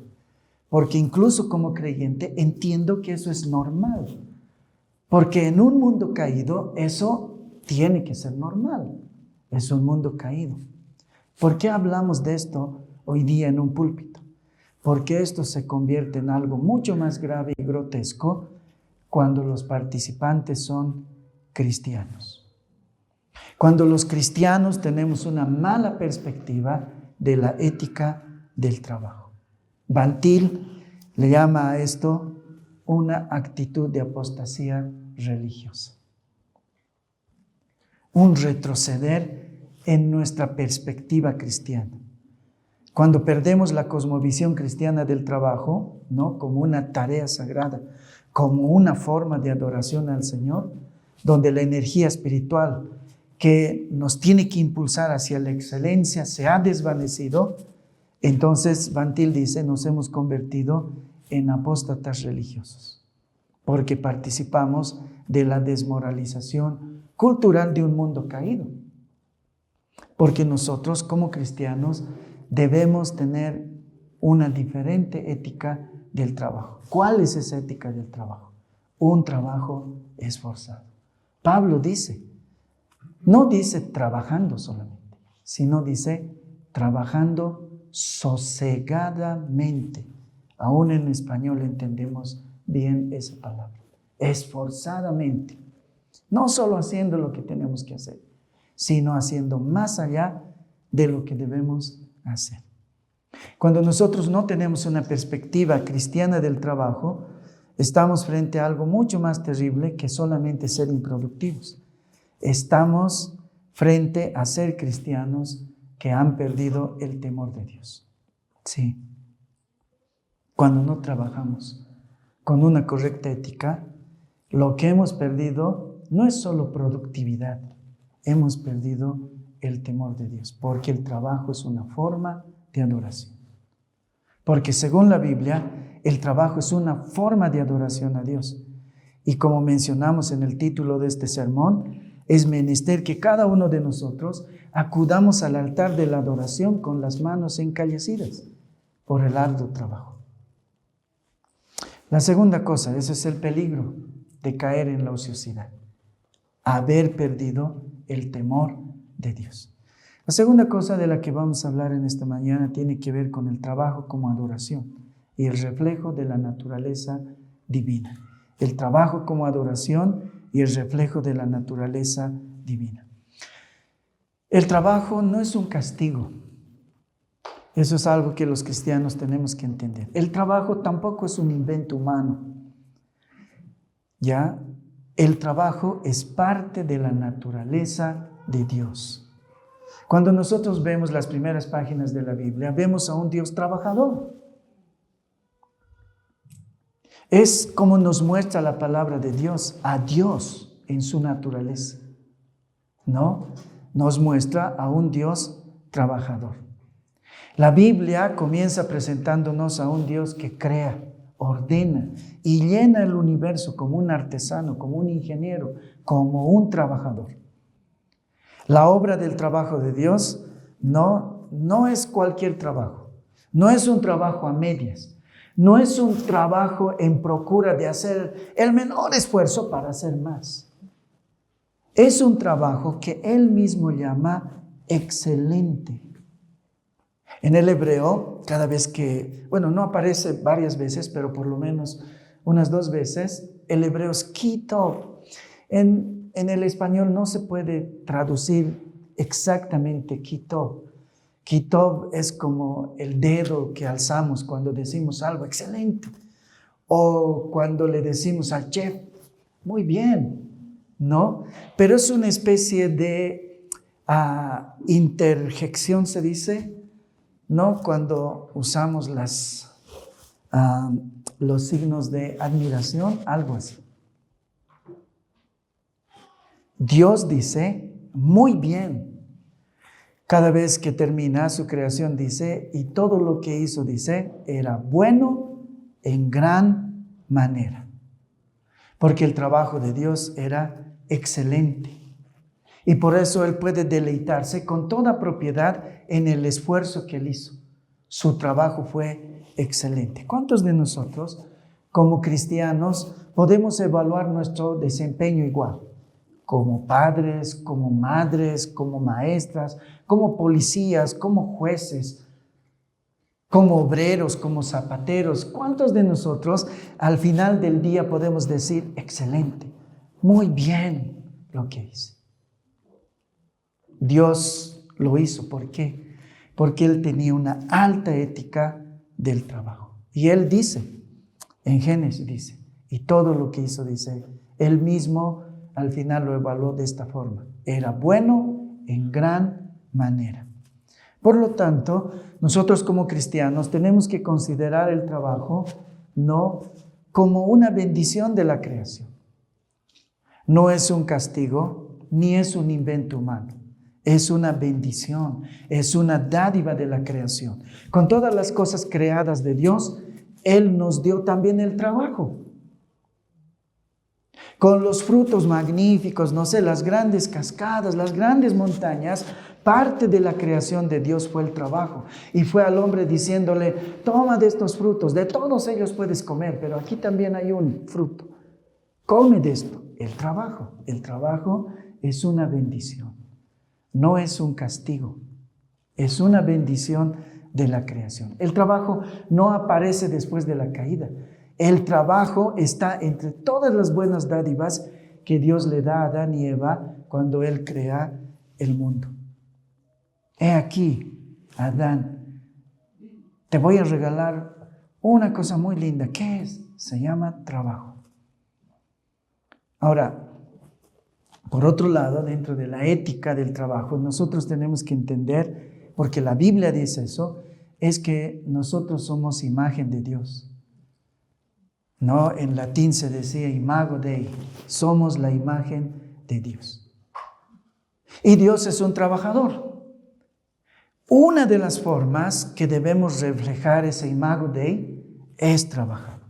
Speaker 1: porque incluso como creyente entiendo que eso es normal. Porque en un mundo caído eso tiene que ser normal. Es un mundo caído. ¿Por qué hablamos de esto hoy día en un púlpito? Porque esto se convierte en algo mucho más grave y grotesco cuando los participantes son cristianos. Cuando los cristianos tenemos una mala perspectiva de la ética del trabajo. Van Til le llama a esto una actitud de apostasía religiosa. Un retroceder en nuestra perspectiva cristiana. Cuando perdemos la cosmovisión cristiana del trabajo, ¿no?, como una tarea sagrada, como una forma de adoración al Señor, donde la energía espiritual que nos tiene que impulsar hacia la excelencia se ha desvanecido, entonces Van Til dice, nos hemos convertido en apóstatas religiosos, porque participamos de la desmoralización cultural de un mundo caído. Porque nosotros como cristianos debemos tener una diferente ética del trabajo. ¿Cuál es esa ética del trabajo? Un trabajo esforzado. Pablo dice, no dice trabajando solamente, sino dice trabajando sosegadamente. Aún en español entendemos bien esa palabra. Esforzadamente. No solo haciendo lo que tenemos que hacer, sino haciendo más allá de lo que debemos hacer. Cuando nosotros no tenemos una perspectiva cristiana del trabajo, estamos frente a algo mucho más terrible que solamente ser improductivos. Estamos frente a ser cristianos que han perdido el temor de Dios. Sí. Cuando no trabajamos con una correcta ética, lo que hemos perdido no es solo productividad, hemos perdido el temor de Dios, porque el trabajo es una forma de adoración. Porque según la Biblia, el trabajo es una forma de adoración a Dios. Y como mencionamos en el título de este sermón, es menester que cada uno de nosotros acudamos al altar de la adoración con las manos encallecidas por el arduo trabajo. La segunda cosa, ese es el peligro de caer en la ociosidad, haber perdido el temor de Dios. La segunda cosa de la que vamos a hablar en esta mañana tiene que ver con el trabajo como adoración y el reflejo de la naturaleza divina. El trabajo como adoración y el reflejo de la naturaleza divina. El trabajo no es un castigo. Eso es algo que los cristianos tenemos que entender. El trabajo tampoco es un invento humano. ¿Ya? El trabajo es parte de la naturaleza de Dios. Cuando nosotros vemos las primeras páginas de la Biblia, vemos a un Dios trabajador. Es como nos muestra la palabra de Dios, a Dios en su naturaleza. ¿No? Nos muestra a un Dios trabajador. La Biblia comienza presentándonos a un Dios que crea, ordena y llena el universo como un artesano, como un ingeniero, como un trabajador. La obra del trabajo de Dios no es cualquier trabajo, no es un trabajo a medias, no es un trabajo en procura de hacer el menor esfuerzo para hacer más. Es un trabajo que Él mismo llama excelente. En el hebreo, cada vez que, no aparece varias veces, pero por lo menos unas 2 veces, el hebreo es kitov. En el español no se puede traducir exactamente kitov. Kitov es como el dedo que alzamos cuando decimos algo excelente. O cuando le decimos al chef, muy bien, ¿no? Pero es una especie de interjección, se dice, ¿no? Cuando usamos los signos de admiración, algo así. Dios dice, muy bien. Cada vez que termina su creación dice, y todo lo que hizo, dice, era bueno en gran manera. Porque el trabajo de Dios era excelente. Y por eso Él puede deleitarse con toda propiedad en el esfuerzo que Él hizo. Su trabajo fue excelente. ¿Cuántos de nosotros como cristianos, podemos evaluar nuestro desempeño igual, como padres, como madres, como maestras, como policías, como jueces, como obreros, como zapateros. ¿Cuántos de nosotros al final del día podemos decir, excelente, muy bien lo que hice? Dios lo hizo. ¿Por qué? Porque Él tenía una alta ética del trabajo. Y Él dice, en Génesis dice, y todo lo que hizo, dice, Él mismo al final lo evaluó de esta forma. Era bueno en gran manera. Por lo tanto, nosotros como cristianos tenemos que considerar el trabajo no como una bendición de la creación. No es un castigo, ni es un invento humano. Es una bendición, es una dádiva de la creación. Con todas las cosas creadas de Dios, Él nos dio también el trabajo. Con los frutos magníficos, no sé, las grandes cascadas, las grandes montañas, parte de la creación de Dios fue el trabajo. Y fue al hombre diciéndole, toma de estos frutos, de todos ellos puedes comer, pero aquí también hay un fruto. Come de esto, el trabajo. El trabajo es una bendición, no es un castigo, es una bendición de la creación. El trabajo no aparece después de la caída. El trabajo está entre todas las buenas dádivas que Dios le da a Adán y Eva cuando Él crea el mundo. He aquí, Adán, te voy a regalar una cosa muy linda. ¿Qué es? Se llama trabajo. Ahora, por otro lado, dentro de la ética del trabajo, nosotros tenemos que entender, porque la Biblia dice eso, es que nosotros somos imagen de Dios. No, en latín se decía imago Dei, somos la imagen de Dios. Y Dios es un trabajador. Una de las formas que debemos reflejar ese imago Dei es trabajar.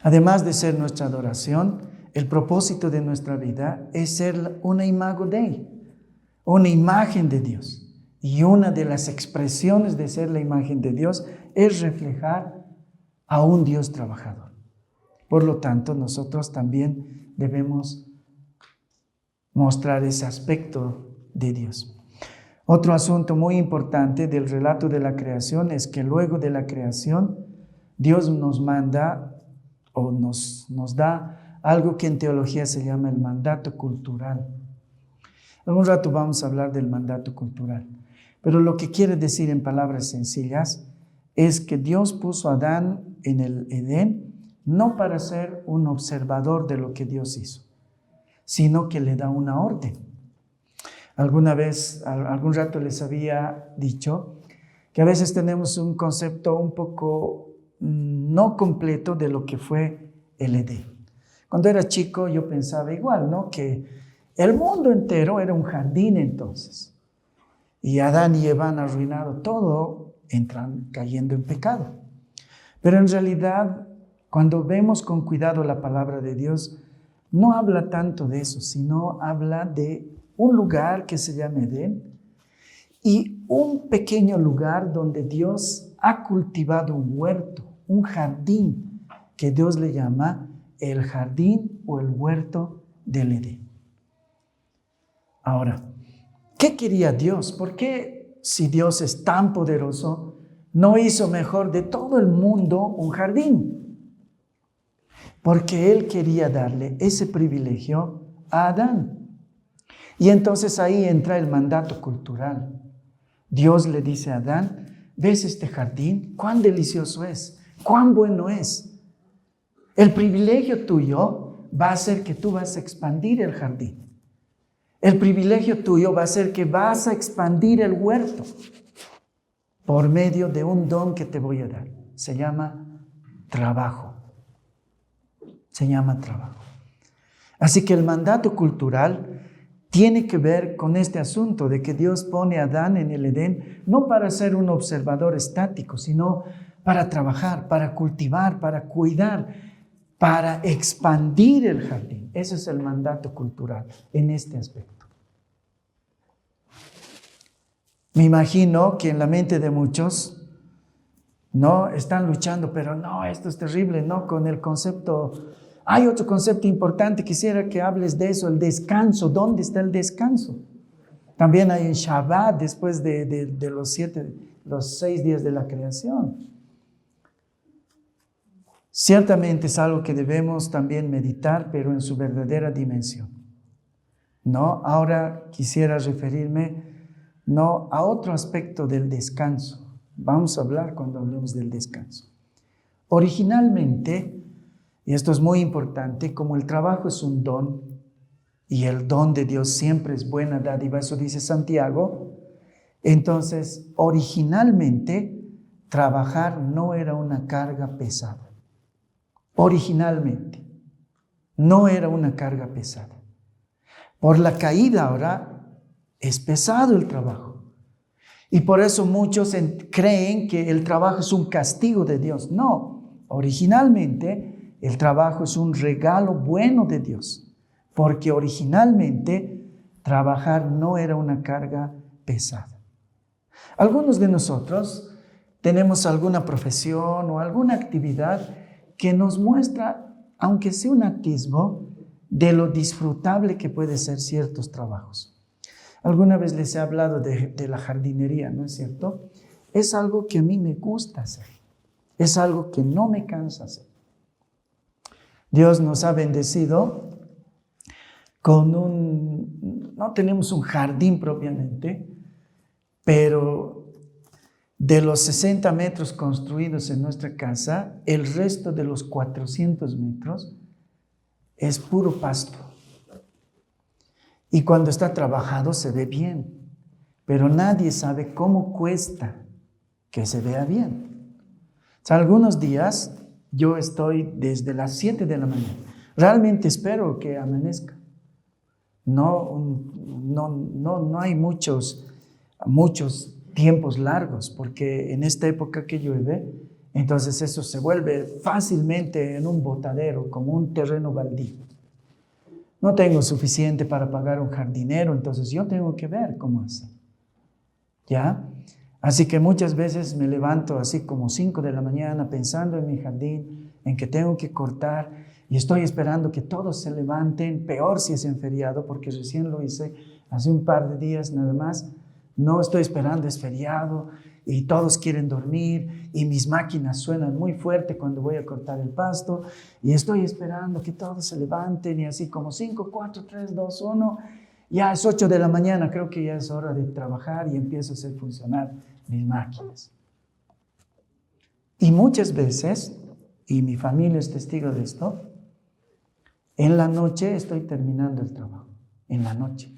Speaker 1: Además de ser nuestra adoración, el propósito de nuestra vida es ser una imago Dei, una imagen de Dios. Y una de las expresiones de ser la imagen de Dios es reflejar a un Dios trabajador. Por lo tanto, nosotros también debemos mostrar ese aspecto de Dios. Otro asunto muy importante del relato de la creación es que luego de la creación, Dios nos manda o nos da algo que en teología se llama el mandato cultural. Algún rato vamos a hablar del mandato cultural, pero lo que quiere decir en palabras sencillas es que Dios puso a Adán en el Edén no para ser un observador de lo que Dios hizo, sino que le da una orden. Alguna vez, algún rato les había dicho que a veces tenemos un concepto un poco no completo de lo que fue el Edén. Cuando era chico yo pensaba igual, ¿no? Que el mundo entero era un jardín entonces. Y Adán y Eva han arruinado todo, entran cayendo en pecado. Pero en realidad, cuando vemos con cuidado la palabra de Dios, no habla tanto de eso, sino habla de un lugar que se llama Edén y un pequeño lugar donde Dios ha cultivado un huerto, un jardín, que Dios le llama el jardín o el huerto del Edén. Ahora, ¿qué quería Dios? ¿Por qué, si Dios es tan poderoso, no hizo mejor de todo el mundo un jardín? Porque Él quería darle ese privilegio a Adán. Y entonces ahí entra el mandato cultural. Dios le dice a Adán, ¿ves este jardín? ¿Cuán delicioso es? ¿Cuán bueno es? El privilegio tuyo va a ser que tú vas a expandir el jardín. El privilegio tuyo va a ser que vas a expandir el huerto por medio de un don que te voy a dar. Se llama trabajo. Se llama trabajo. Así que el mandato cultural tiene que ver con este asunto de que Dios pone a Adán en el Edén no para ser un observador estático, sino para trabajar, para cultivar, para cuidar, para expandir el jardín. Ese es el mandato cultural en este aspecto. Me imagino que en la mente de muchos No, están luchando, pero no, esto es terrible, no, con el concepto. Hay otro concepto importante, quisiera que hables de eso, el descanso. ¿Dónde está el descanso? También hay un Shabbat después de los 6 días de la creación. Ciertamente es algo que debemos también meditar, pero en su verdadera dimensión. No, ahora quisiera referirme a otro aspecto del descanso. Vamos a hablar cuando hablemos del descanso. Originalmente, y esto es muy importante, como el trabajo es un don, y el don de Dios siempre es buena dádiva, eso dice Santiago, entonces originalmente trabajar no era una carga pesada. Originalmente no era una carga pesada. Por la caída ahora es pesado el trabajo. Y por eso muchos creen que el trabajo es un castigo de Dios. No, originalmente el trabajo es un regalo bueno de Dios, porque originalmente trabajar no era una carga pesada. Algunos de nosotros tenemos alguna profesión o alguna actividad que nos muestra, aunque sea un atisbo, de lo disfrutable que puede ser ciertos trabajos. Alguna vez les he hablado de la jardinería, ¿no es cierto? Es algo que a mí me gusta hacer. Es algo que no me cansa hacer. Dios nos ha bendecido no tenemos un jardín propiamente, pero de los 60 metros construidos en nuestra casa, el resto de los 400 metros es puro pasto. Y cuando está trabajado se ve bien, pero nadie sabe cómo cuesta que se vea bien. O sea, algunos días yo estoy desde las 7 de la mañana. Realmente espero que amanezca. No hay muchos tiempos largos, porque en esta época que llueve, entonces eso se vuelve fácilmente en un botadero, como un terreno baldío. No tengo suficiente para pagar un jardinero, entonces yo tengo que ver cómo hacer. ¿Ya? Así que muchas veces me levanto así como 5 de la mañana pensando en mi jardín, en que tengo que cortar, y estoy esperando que todos se levanten, peor si es en feriado, porque recién lo hice hace un par de días nada más. No estoy esperando, es feriado y todos quieren dormir y mis máquinas suenan muy fuerte cuando voy a cortar el pasto y estoy esperando que todos se levanten y así como 5, 4, 3, 2, 1, ya es 8 de la mañana, creo que ya es hora de trabajar y empiezo a hacer funcionar mis máquinas. Y muchas veces, y mi familia es testigo de esto, en la noche estoy terminando el trabajo, en la noche.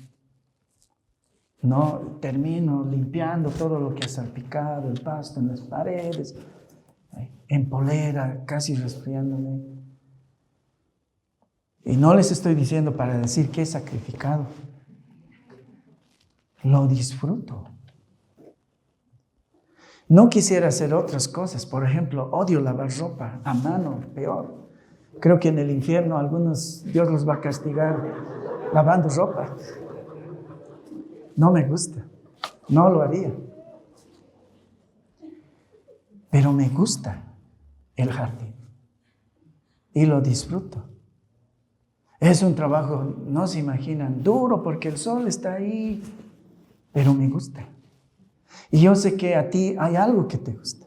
Speaker 1: No termino limpiando todo lo que ha salpicado, el pasto en las paredes, en polera, casi resfriándome. Y no les estoy diciendo para decir que he sacrificado. Lo disfruto. No quisiera hacer otras cosas. Por ejemplo, odio lavar ropa a mano, peor. Creo que en el infierno algunos Dios los va a castigar lavando ropa. No me gusta, no lo haría. Pero me gusta el jardín y lo disfruto. Es un trabajo, no se imaginan, duro porque el sol está ahí, pero me gusta. Y yo sé que a ti hay algo que te gusta.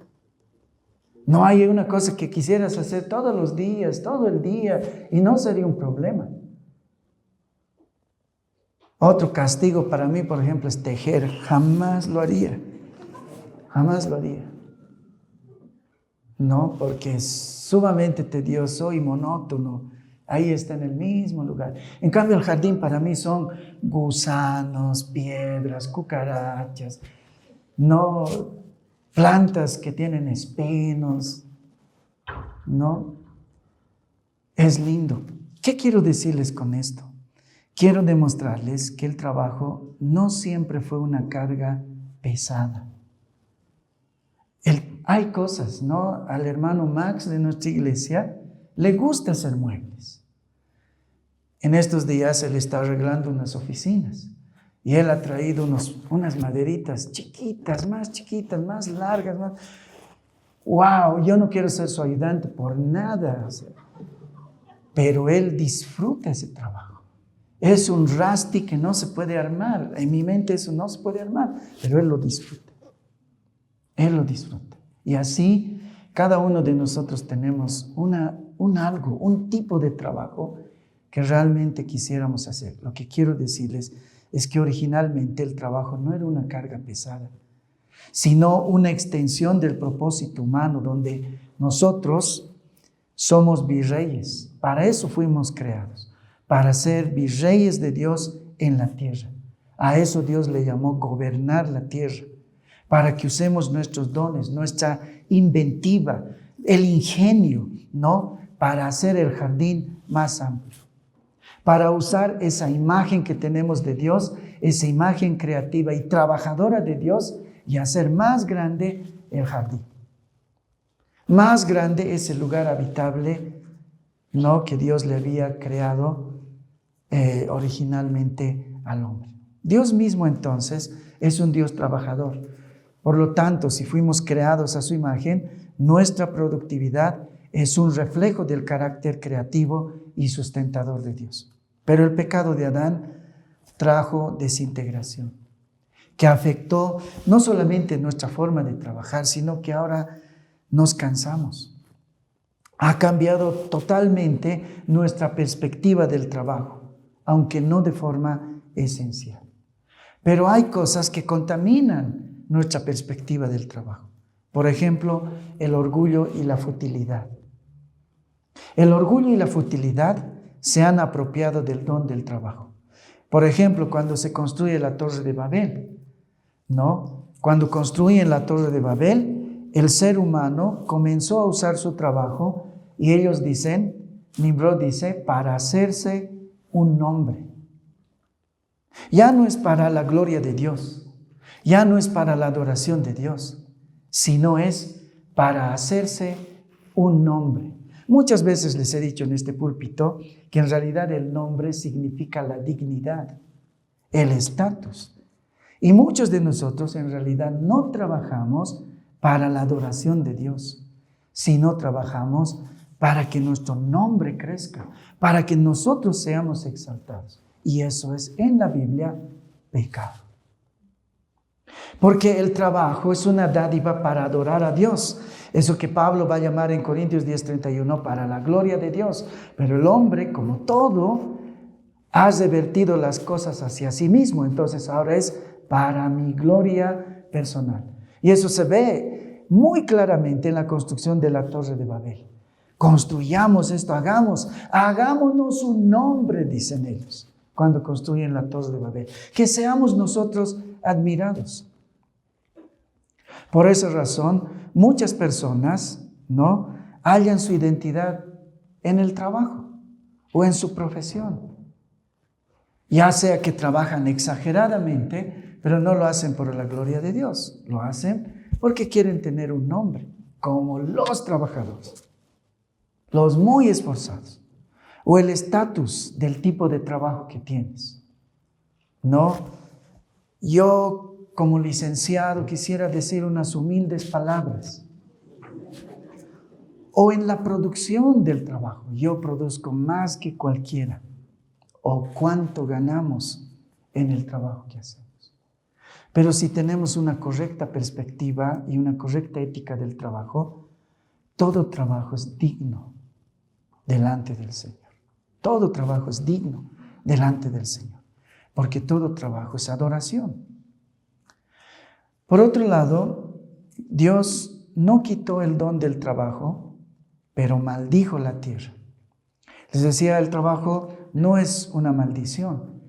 Speaker 1: No hay una cosa que quisieras hacer todos los días, todo el día, y no sería un problema. Otro castigo para mí, por ejemplo, es tejer. Jamás lo haría. Jamás lo haría. No, porque es sumamente tedioso y monótono. Ahí está en el mismo lugar. En cambio, el jardín para mí son gusanos, piedras, cucarachas, no plantas que tienen espinos. No, es lindo. ¿Qué quiero decirles con esto? Quiero demostrarles que el trabajo no siempre fue una carga pesada. Hay cosas, ¿no? Al hermano Max de nuestra iglesia le gusta hacer muebles. En estos días él está arreglando unas oficinas y él ha traído unas maderitas chiquitas, más largas, más... wow, yo no quiero ser su ayudante por nada. Pero él disfruta ese trabajo. Es un Rusty que no se puede armar. En mi mente eso no se puede armar, pero él lo disfruta. Él lo disfruta. Y así cada uno de nosotros tenemos un tipo de trabajo que realmente quisiéramos hacer. Lo que quiero decirles es que originalmente el trabajo no era una carga pesada, sino una extensión del propósito humano donde nosotros somos virreyes. Para eso fuimos creados, para ser virreyes de Dios en la tierra. A eso Dios le llamó gobernar la tierra, para que usemos nuestros dones, nuestra inventiva, el ingenio, ¿no? Para hacer el jardín más amplio, para usar esa imagen que tenemos de Dios, esa imagen creativa y trabajadora de Dios, y hacer más grande el jardín. Más grande es el lugar habitable, ¿no?, que Dios le había creado originalmente al hombre. Dios mismo entonces es un Dios trabajador. Por lo tanto, si fuimos creados a su imagen, nuestra productividad es un reflejo del carácter creativo y sustentador de Dios. Pero el pecado de Adán trajo desintegración, que afectó no solamente nuestra forma de trabajar, sino que ahora nos cansamos. Ha cambiado totalmente nuestra perspectiva del trabajo, aunque no de forma esencial. Pero hay cosas que contaminan nuestra perspectiva del trabajo. Por ejemplo, el orgullo y la futilidad. El orgullo y la futilidad se han apropiado del don del trabajo. Por ejemplo, cuando se construye la Torre de Babel, ¿no? Cuando construyen la Torre de Babel, el ser humano comenzó a usar su trabajo y ellos dicen, Nimrod dice, para hacerse un nombre. Ya no es para la gloria de Dios, ya no es para la adoración de Dios, sino es para hacerse un nombre. Muchas veces les he dicho en este púlpito que en realidad el nombre significa la dignidad, el estatus. Y muchos de nosotros en realidad no trabajamos para la adoración de Dios, sino trabajamos para que nuestro nombre crezca, para que nosotros seamos exaltados. Y eso es en la Biblia pecado. Porque el trabajo es una dádiva para adorar a Dios. Eso que Pablo va a llamar en Corintios 10:31 para la gloria de Dios. Pero el hombre, como todo, ha revertido las cosas hacia sí mismo. Entonces ahora es para mi gloria personal. Y eso se ve muy claramente en la construcción de la Torre de Babel. Construyamos esto, hagámonos un nombre, dicen ellos, cuando construyen la Torre de Babel. Que seamos nosotros admirados. Por esa razón, muchas personas, ¿no?, hallan su identidad en el trabajo o en su profesión. Ya sea que trabajan exageradamente, pero no lo hacen por la gloria de Dios. Lo hacen porque quieren tener un nombre, como los trabajadores, los muy esforzados, o el estatus del tipo de trabajo que tienes. No, yo como licenciado quisiera decir unas humildes palabras. O en la producción del trabajo, yo produzco más que cualquiera. O cuánto ganamos en el trabajo que hacemos. Pero si tenemos una correcta perspectiva y una correcta ética del trabajo, todo trabajo es digno delante del Señor. Todo trabajo es digno delante del Señor, porque todo trabajo es adoración. Por otro lado, Dios no quitó el don del trabajo, pero maldijo la tierra. Les decía, el trabajo no es una maldición,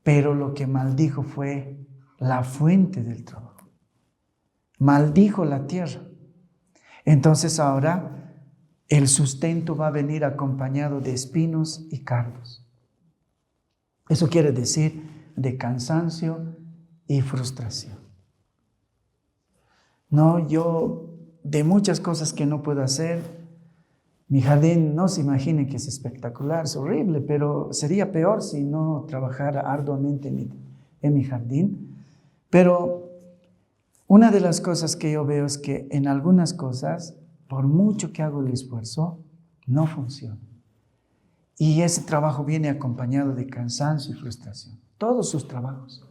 Speaker 1: pero lo que maldijo fue la fuente del trabajo. Maldijo la tierra. Entonces ahora el sustento va a venir acompañado de espinos y cardos. Eso quiere decir de cansancio y frustración. No, yo de muchas cosas que no puedo hacer, mi jardín no se imagine que es espectacular, es horrible, pero sería peor si no trabajara arduamente en mi jardín. Pero Una de las cosas que yo veo es que en algunas cosas, por mucho que hago el esfuerzo, no funciona. Y ese trabajo viene acompañado de cansancio y frustración. Todos sus trabajos.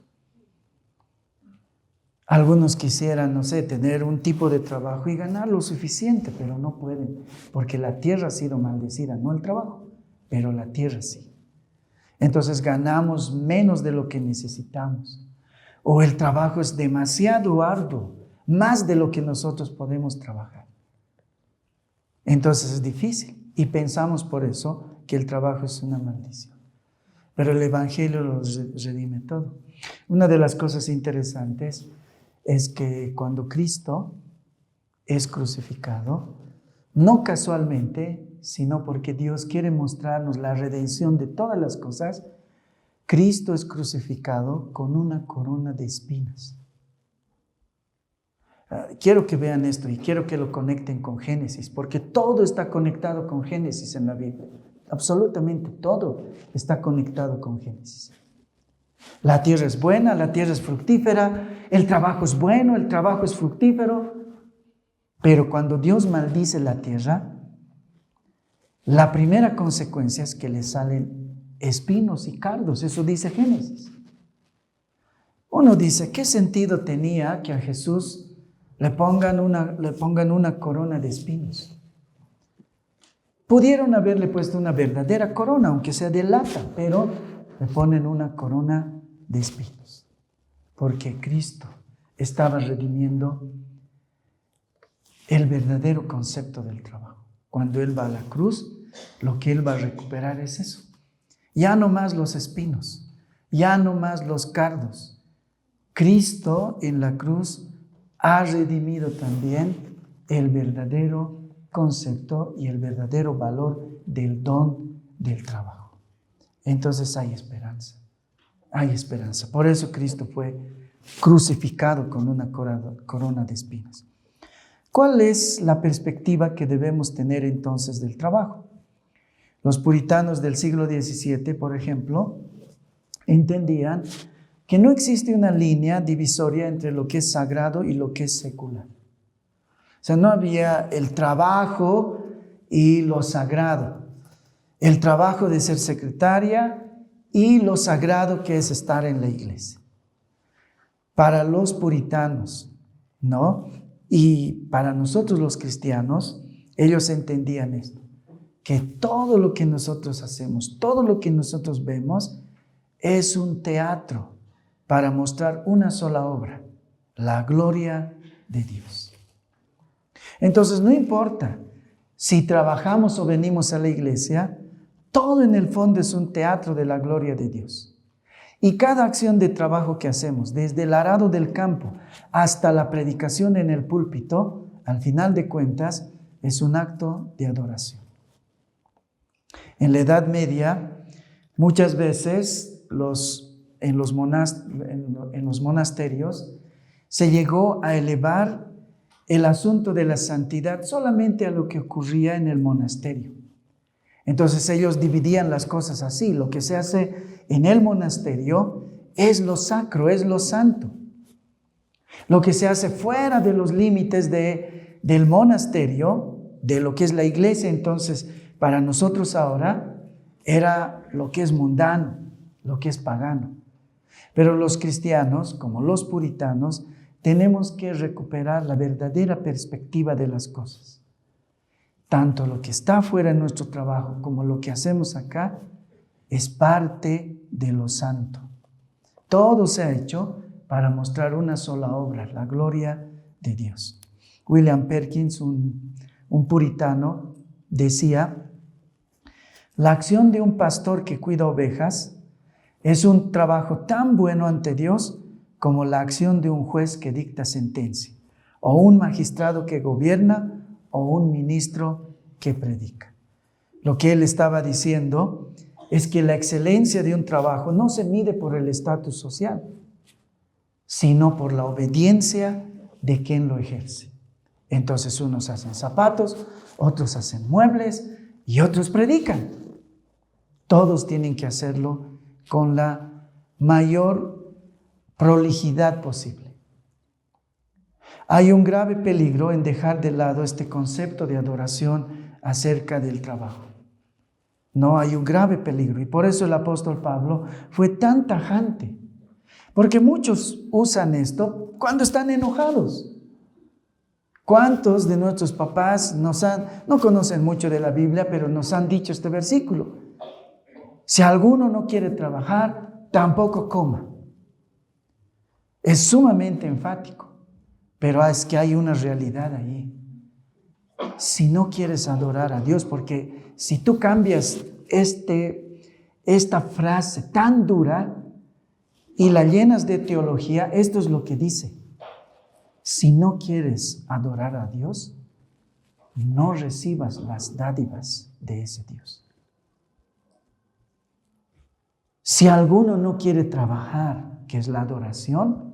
Speaker 1: Algunos quisieran, no sé, tener un tipo de trabajo y ganar lo suficiente, pero no pueden, porque la tierra ha sido maldecida, no el trabajo, pero la tierra sí. Entonces ganamos menos de lo que necesitamos. O el trabajo es demasiado arduo, más de lo que nosotros podemos trabajar. Entonces es difícil y pensamos por eso que el trabajo es una maldición. Pero el Evangelio lo redime todo. Una de las cosas interesantes es que cuando Cristo es crucificado, no casualmente, sino porque Dios quiere mostrarnos la redención de todas las cosas, Cristo es crucificado con una corona de espinas. Quiero que vean esto y quiero que lo conecten con Génesis, porque todo está conectado con Génesis en la Biblia. Absolutamente todo está conectado con Génesis. La tierra es buena, la tierra es fructífera, el trabajo es bueno, el trabajo es fructífero. Pero cuando Dios maldice la tierra, la primera consecuencia es que le salen espinos y cardos. Eso dice Génesis. Uno dice, ¿qué sentido tenía que a Jesús le pongan una corona de espinos? Pudieron haberle puesto una verdadera corona, aunque sea de lata, pero le ponen una corona de espinos, porque Cristo estaba redimiendo el verdadero concepto del trabajo. Cuando Él va a la cruz, lo que Él va a recuperar es eso. Ya no más los espinos, ya no más los cardos. Cristo en la cruz ha redimido también el verdadero concepto y el verdadero valor del don del trabajo. Entonces hay esperanza. Hay esperanza. Por eso Cristo fue crucificado con una corona de espinas. ¿Cuál es la perspectiva que debemos tener entonces del trabajo? Los puritanos del siglo XVII, por ejemplo, entendían que no existe una línea divisoria entre lo que es sagrado y lo que es secular. O sea, no había el trabajo y lo sagrado. El trabajo de ser secretaria y lo sagrado que es estar en la iglesia. Para los puritanos, ¿no? Y para nosotros los cristianos, ellos entendían esto, que todo lo que nosotros hacemos, todo lo que nosotros vemos, es un teatro para mostrar una sola obra, la gloria de Dios. Entonces, no importa si trabajamos o venimos a la iglesia, todo en el fondo es un teatro de la gloria de Dios. Y cada acción de trabajo que hacemos, desde el arado del campo hasta la predicación en el púlpito, al final de cuentas, es un acto de adoración. En la Edad Media, muchas veces en los monasterios se llegó a elevar el asunto de la santidad solamente a lo que ocurría en el monasterio. Entonces ellos dividían las cosas así. Lo que se hace en el monasterio es lo sacro, es lo santo. Lo que se hace fuera de los límites del monasterio, de lo que es la iglesia, entonces para nosotros ahora era lo que es mundano, lo que es pagano. Pero los cristianos, como los puritanos, tenemos que recuperar la verdadera perspectiva de las cosas. Tanto lo que está fuera de nuestro trabajo como lo que hacemos acá es parte de lo santo. Todo se ha hecho para mostrar una sola obra, la gloria de Dios. William Perkins, un puritano, decía: la acción de un pastor que cuida ovejas es un trabajo tan bueno ante Dios como la acción de un juez que dicta sentencia, o un magistrado que gobierna, o un ministro que predica. Lo que él estaba diciendo es que la excelencia de un trabajo no se mide por el estatus social, sino por la obediencia de quien lo ejerce. Entonces unos hacen zapatos, otros hacen muebles y otros predican. Todos tienen que hacerlo con la mayor prolijidad posible. Hay un grave peligro en dejar de lado este concepto de adoración acerca del trabajo. No, hay un grave peligro, y por eso el apóstol Pablo fue tan tajante, porque muchos usan esto cuando están enojados. ¿Cuántos de nuestros papás no conocen mucho de la Biblia, pero nos han dicho este versículo? Si alguno no quiere trabajar, tampoco coma. Es sumamente enfático, pero es que hay una realidad ahí. Si no quieres adorar a Dios, porque si tú cambias esta frase tan dura y la llenas de teología, esto es lo que dice. Si no quieres adorar a Dios, no recibas las dádivas de ese Dios. Si alguno no quiere trabajar, que es la adoración,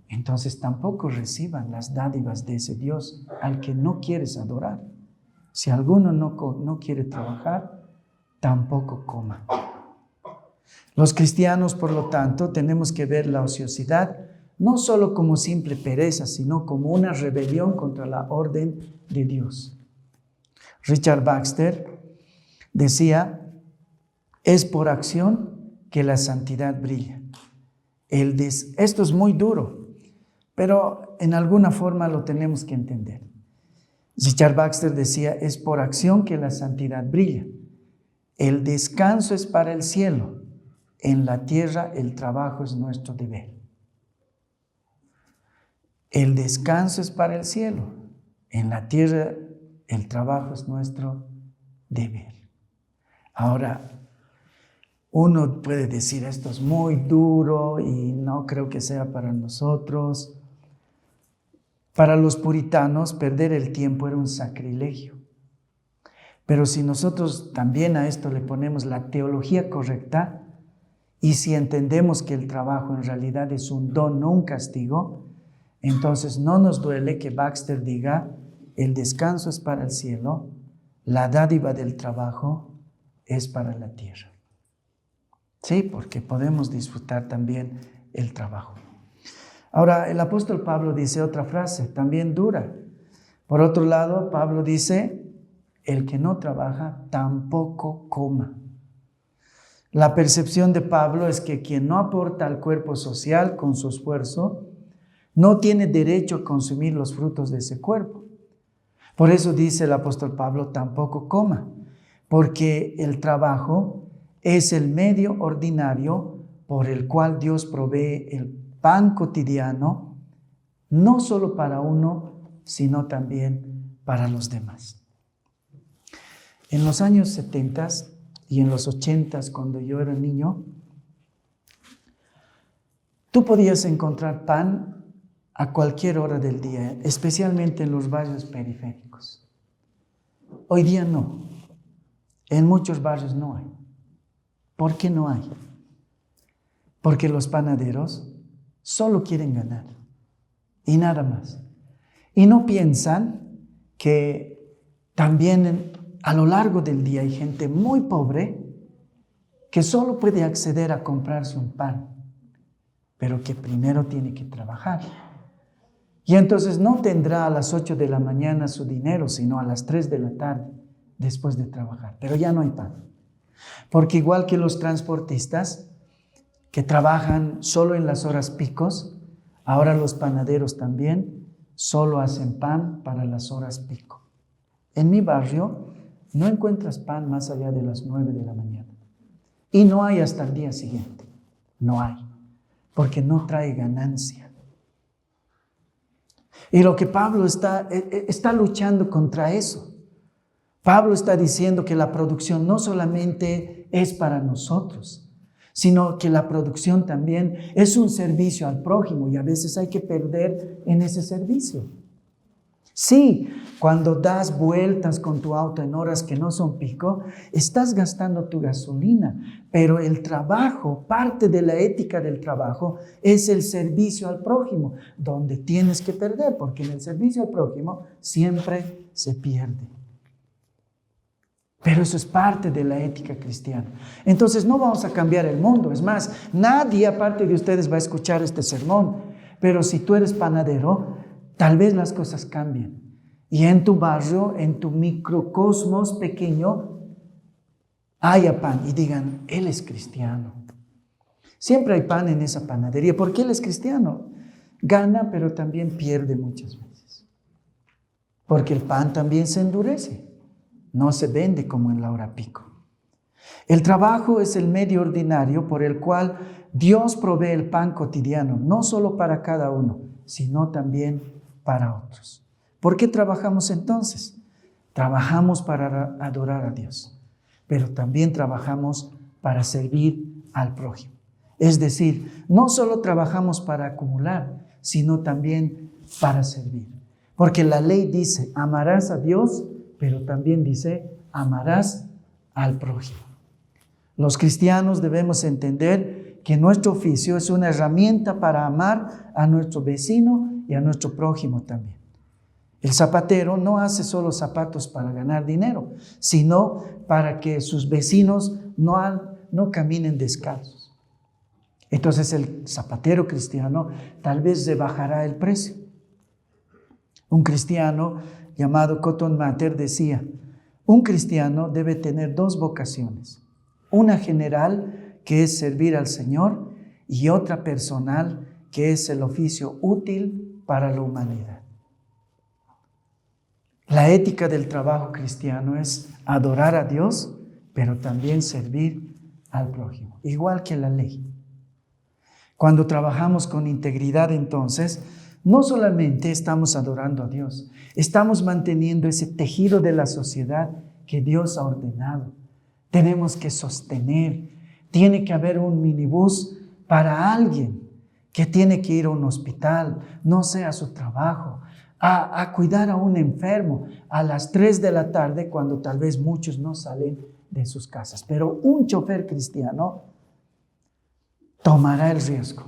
Speaker 1: entonces tampoco reciban las dádivas de ese Dios al que no quieres adorar. Si alguno no quiere trabajar, tampoco coma. Los cristianos, por lo tanto, tenemos que ver la ociosidad no solo como simple pereza, sino como una rebelión contra la orden de Dios. Richard Baxter decía, es por acción que la santidad brilla. Esto es muy duro, pero en alguna forma lo tenemos que entender. Richard Baxter decía, es por acción que la santidad brilla. El descanso es para el cielo. En la tierra el trabajo es nuestro deber. El descanso es para el cielo. En la tierra el trabajo es nuestro deber. Ahora, uno puede decir, esto es muy duro y no creo que sea para nosotros. Para los puritanos, perder el tiempo era un sacrilegio. Pero si nosotros también a esto le ponemos la teología correcta, y si entendemos que el trabajo en realidad es un don, no un castigo, entonces no nos duele que Baxter diga, el descanso es para el cielo, la dádiva del trabajo es para la tierra. Sí, porque podemos disfrutar también el trabajo. Ahora, el apóstol Pablo dice otra frase, también dura. Por otro lado, Pablo dice, el que no trabaja, tampoco coma. La percepción de Pablo es que quien no aporta al cuerpo social con su esfuerzo, no tiene derecho a consumir los frutos de ese cuerpo. Por eso dice el apóstol Pablo, tampoco coma, porque el trabajo es el medio ordinario por el cual Dios provee el pan cotidiano, no solo para uno, sino también para los demás. En los años 70 y en los 80, cuando yo era niño, tú podías encontrar pan a cualquier hora del día, especialmente en los barrios periféricos. Hoy día no. En muchos barrios no hay. ¿Por qué no hay? Porque los panaderos solo quieren ganar y nada más. Y no piensan que también a lo largo del día hay gente muy pobre que solo puede acceder a comprarse un pan, pero que primero tiene que trabajar. Y entonces no tendrá a las 8 de la mañana su dinero, sino a las 3 de la tarde después de trabajar. Pero ya no hay pan. Porque igual que los transportistas que trabajan solo en las horas picos, ahora los panaderos también solo hacen pan para las horas pico. En mi barrio no encuentras pan más allá de las 9 de la mañana. Y no hay hasta el día siguiente. No hay. Porque no trae ganancia. Y lo que Pablo está luchando contra eso. Pablo está diciendo que la producción no solamente es para nosotros, sino que la producción también es un servicio al prójimo y a veces hay que perder en ese servicio. Sí, cuando das vueltas con tu auto en horas que no son pico, estás gastando tu gasolina, pero el trabajo, parte de la ética del trabajo es el servicio al prójimo, donde tienes que perder, porque en el servicio al prójimo siempre se pierde. Pero eso es parte de la ética cristiana. Entonces no vamos a cambiar el mundo. Es más, nadie aparte de ustedes va a escuchar este sermón. Pero si tú eres panadero, tal vez las cosas cambian. Y en tu barrio, en tu microcosmos pequeño, haya pan y digan, él es cristiano. Siempre hay pan en esa panadería porque él es cristiano. Gana, pero también pierde muchas veces. Porque el pan también se endurece. No se vende como en la hora pico. El trabajo es el medio ordinario por el cual Dios provee el pan cotidiano, no solo para cada uno, sino también para otros. ¿Por qué trabajamos entonces? Trabajamos para adorar a Dios, pero también trabajamos para servir al prójimo. Es decir, no solo trabajamos para acumular, sino también para servir. Porque la ley dice, amarás a Dios, pero también dice, amarás al prójimo. Los cristianos debemos entender que nuestro oficio es una herramienta para amar a nuestro vecino y a nuestro prójimo también. El zapatero no hace solo zapatos para ganar dinero, sino para que sus vecinos no caminen descalzos. Entonces el zapatero cristiano tal vez rebajará el precio. Un cristiano llamado Cotton Mather decía, un cristiano debe tener dos vocaciones, una general que es servir al Señor y otra personal que es el oficio útil para la humanidad. La ética del trabajo cristiano es adorar a Dios, pero también servir al prójimo, igual que la ley. Cuando trabajamos con integridad, entonces, no solamente estamos adorando a Dios, estamos manteniendo ese tejido de la sociedad que Dios ha ordenado. Tenemos que sostener, tiene que haber un minibús para alguien que tiene que ir a un hospital, no sé, a su trabajo, a cuidar a un enfermo a las 3 de la tarde cuando tal vez muchos no salen de sus casas. Pero un chofer cristiano tomará el riesgo.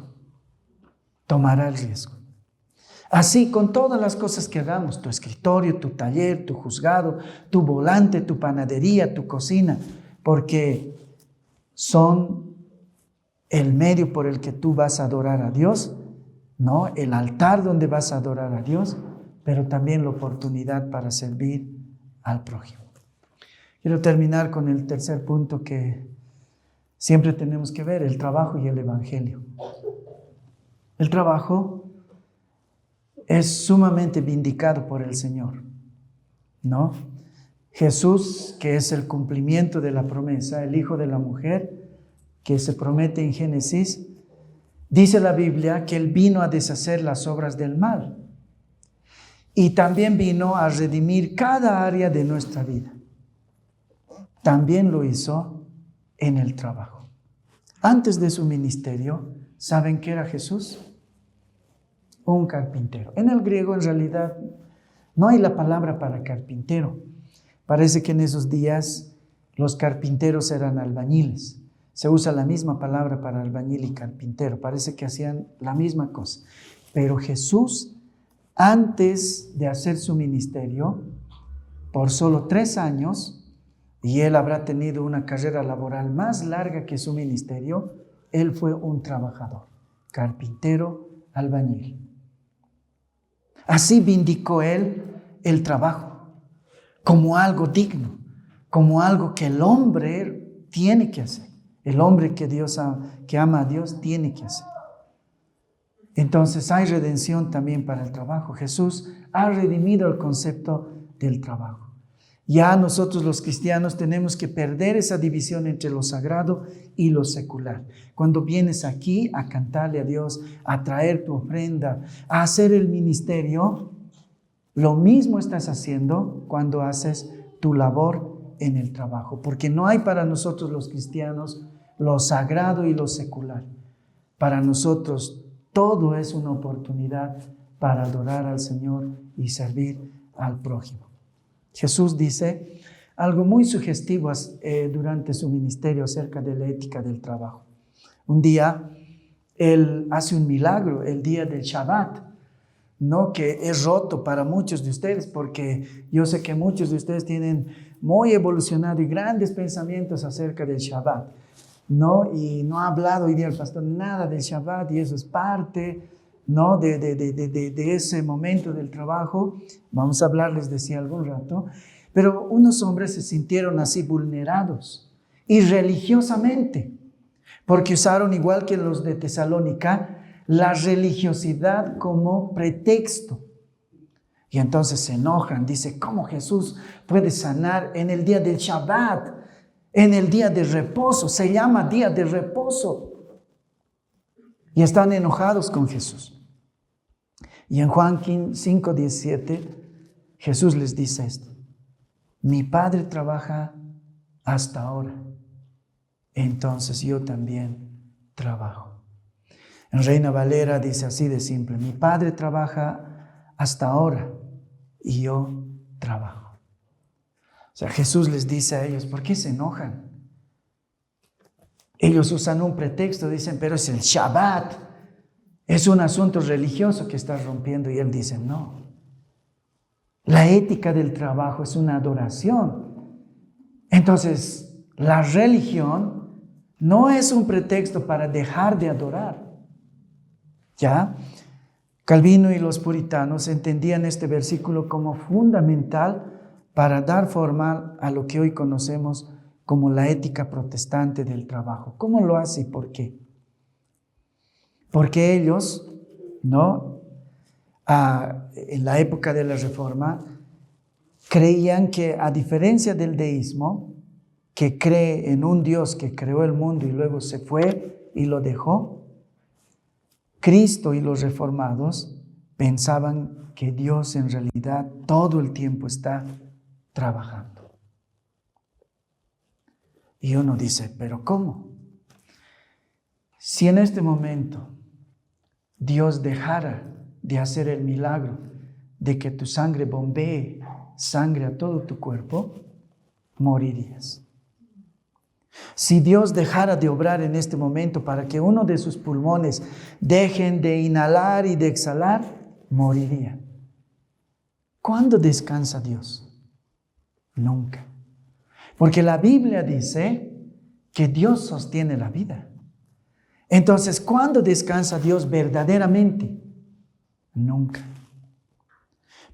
Speaker 1: Así con todas las cosas que hagamos, tu escritorio, tu taller, tu juzgado, tu volante, tu panadería, tu cocina, porque son el medio por el que tú vas a adorar a Dios, ¿no? El altar donde vas a adorar a Dios, pero también la oportunidad para servir al prójimo. Quiero terminar con el tercer punto que siempre tenemos que ver, el trabajo y el evangelio. El trabajo es sumamente vindicado por el Señor, ¿no? Jesús, que es el cumplimiento de la promesa, el hijo de la mujer, que se promete en Génesis, dice la Biblia que Él vino a deshacer las obras del mal y también vino a redimir cada área de nuestra vida. También lo hizo en el trabajo. Antes de su ministerio, ¿saben qué era Jesús? Un carpintero. En el griego, en realidad, no hay la palabra para carpintero. Parece que en esos días los carpinteros eran albañiles. Se usa la misma palabra para albañil y carpintero. Parece que hacían la misma cosa. Pero Jesús, antes de hacer su ministerio, por solo 3 años, y él habrá tenido una carrera laboral más larga que su ministerio, él fue un trabajador, carpintero, albañil. Así vindicó él el trabajo como algo digno, como algo que el hombre tiene que hacer. El hombre que ama a Dios tiene que hacer. Entonces hay redención también para el trabajo. Jesús ha redimido el concepto del trabajo. Ya nosotros los cristianos tenemos que perder esa división entre lo sagrado y lo secular. Cuando vienes aquí a cantarle a Dios, a traer tu ofrenda, a hacer el ministerio, lo mismo estás haciendo cuando haces tu labor en el trabajo. Porque no hay para nosotros los cristianos lo sagrado y lo secular. Para nosotros todo es una oportunidad para adorar al Señor y servir al prójimo. Jesús dice algo muy sugestivo durante su ministerio acerca de la ética del trabajo. Un día, Él hace un milagro, el día del Shabbat, ¿no? Que es roto para muchos de ustedes, porque yo sé que muchos de ustedes tienen muy evolucionado y grandes pensamientos acerca del Shabbat, ¿no? Y no ha hablado hoy día el pastor nada del Shabbat, y eso es parte ¿no? de ese momento del trabajo. Vamos a hablar, les decía algún rato. Pero unos hombres se sintieron así vulnerados y religiosamente, porque usaron, igual que los de Tesalónica, la religiosidad como pretexto. Y entonces se enojan, dice, ¿cómo Jesús puede sanar en el día del Shabbat, en el día de reposo? Se llama día de reposo. Y están enojados con Jesús. Y en Juan 5:17, Jesús les dice esto: mi Padre trabaja hasta ahora, entonces yo también trabajo. En Reina Valera dice así de simple: mi Padre trabaja hasta ahora y yo trabajo. O sea, Jesús les dice a ellos, ¿por qué se enojan? Ellos usan un pretexto, dicen, pero es el Shabbat, es un asunto religioso que estás rompiendo. Y Él dice, no. La ética del trabajo es una adoración. Entonces, la religión no es un pretexto para dejar de adorar. ¿Ya? Calvino y los puritanos entendían este versículo como fundamental para dar forma a lo que hoy conocemos como la ética protestante del trabajo. ¿Cómo lo hace y por qué? Porque ellos, ¿no? En la época de la Reforma, creían que, a diferencia del deísmo, que cree en un Dios que creó el mundo y luego se fue y lo dejó, Cristo y los reformados pensaban que Dios en realidad todo el tiempo está trabajando. Y uno dice, ¿pero cómo? Si en este momento Dios dejara de hacer el milagro de que tu sangre bombee sangre a todo tu cuerpo, morirías. Si Dios dejara de obrar en este momento para que uno de sus pulmones dejen de inhalar y de exhalar, moriría. ¿Cuándo descansa Dios? Nunca. Porque la Biblia dice que Dios sostiene la vida. Entonces, ¿cuándo descansa Dios verdaderamente? Nunca.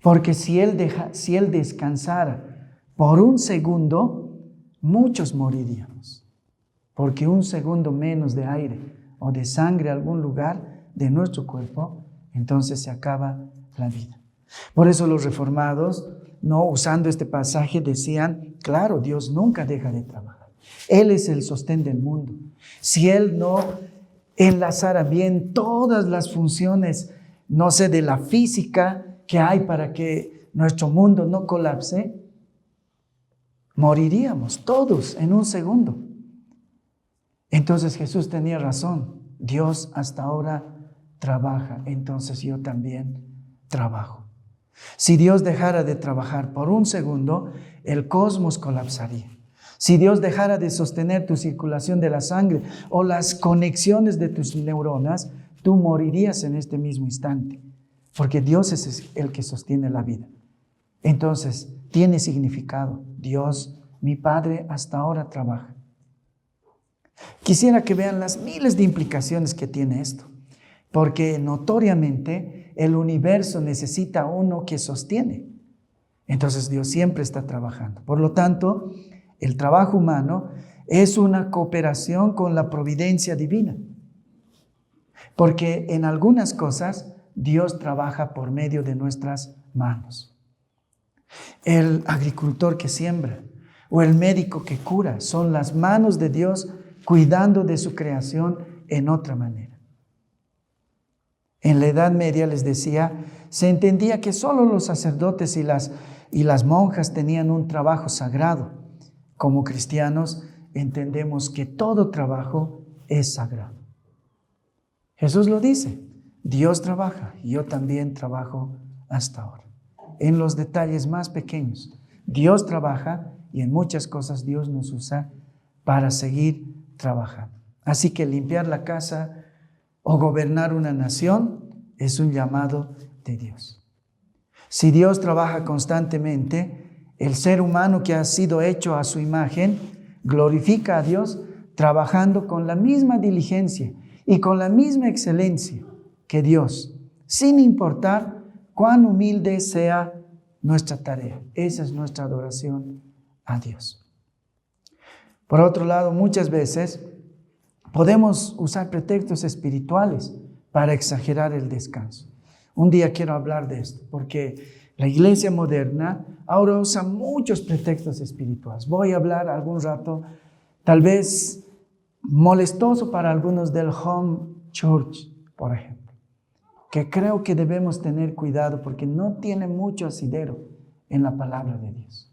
Speaker 1: Porque si Él descansara por un segundo, muchos moriríamos. Porque un segundo menos de aire o de sangre a algún lugar de nuestro cuerpo, entonces se acaba la vida. Por eso los reformados, no usando este pasaje, decían, claro, Dios nunca deja de trabajar. Él es el sostén del mundo. Si Él no enlazara bien todas las funciones, no sé, de la física que hay para que nuestro mundo no colapse, moriríamos todos en un segundo. Entonces Jesús tenía razón. Dios hasta ahora trabaja, entonces yo también trabajo. Si Dios dejara de trabajar por un segundo, el cosmos colapsaría. Si Dios dejara de sostener tu circulación de la sangre o las conexiones de tus neuronas, tú morirías en este mismo instante, porque Dios es el que sostiene la vida. Entonces, tiene significado. Dios, mi Padre, hasta ahora trabaja. Quisiera que vean las miles de implicaciones que tiene esto, porque notoriamente el universo necesita uno que sostiene. Entonces, Dios siempre está trabajando. Por lo tanto, el trabajo humano es una cooperación con la providencia divina, porque en algunas cosas Dios trabaja por medio de nuestras manos. El agricultor que siembra o el médico que cura son las manos de Dios cuidando de su creación en otra manera. En la Edad Media, les decía, se entendía que solo los sacerdotes y las monjas tenían un trabajo sagrado. Como cristianos entendemos que todo trabajo es sagrado. Jesús lo dice, Dios trabaja y yo también trabajo hasta ahora. En los detalles más pequeños, Dios trabaja y en muchas cosas Dios nos usa para seguir trabajando. Así que limpiar la casa o gobernar una nación es un llamado de Dios. Si Dios trabaja constantemente, el ser humano que ha sido hecho a su imagen glorifica a Dios trabajando con la misma diligencia y con la misma excelencia que Dios sin importar cuán humilde sea nuestra tarea. Esa es nuestra adoración a Dios. Por otro lado, muchas veces podemos usar pretextos espirituales para exagerar el descanso. Un día quiero hablar de esto, porque la iglesia moderna ahora usa muchos pretextos espirituales. Voy a hablar algún rato, tal vez molestoso para algunos del home church, por ejemplo, que creo que debemos tener cuidado porque no tiene mucho asidero en la palabra de Dios.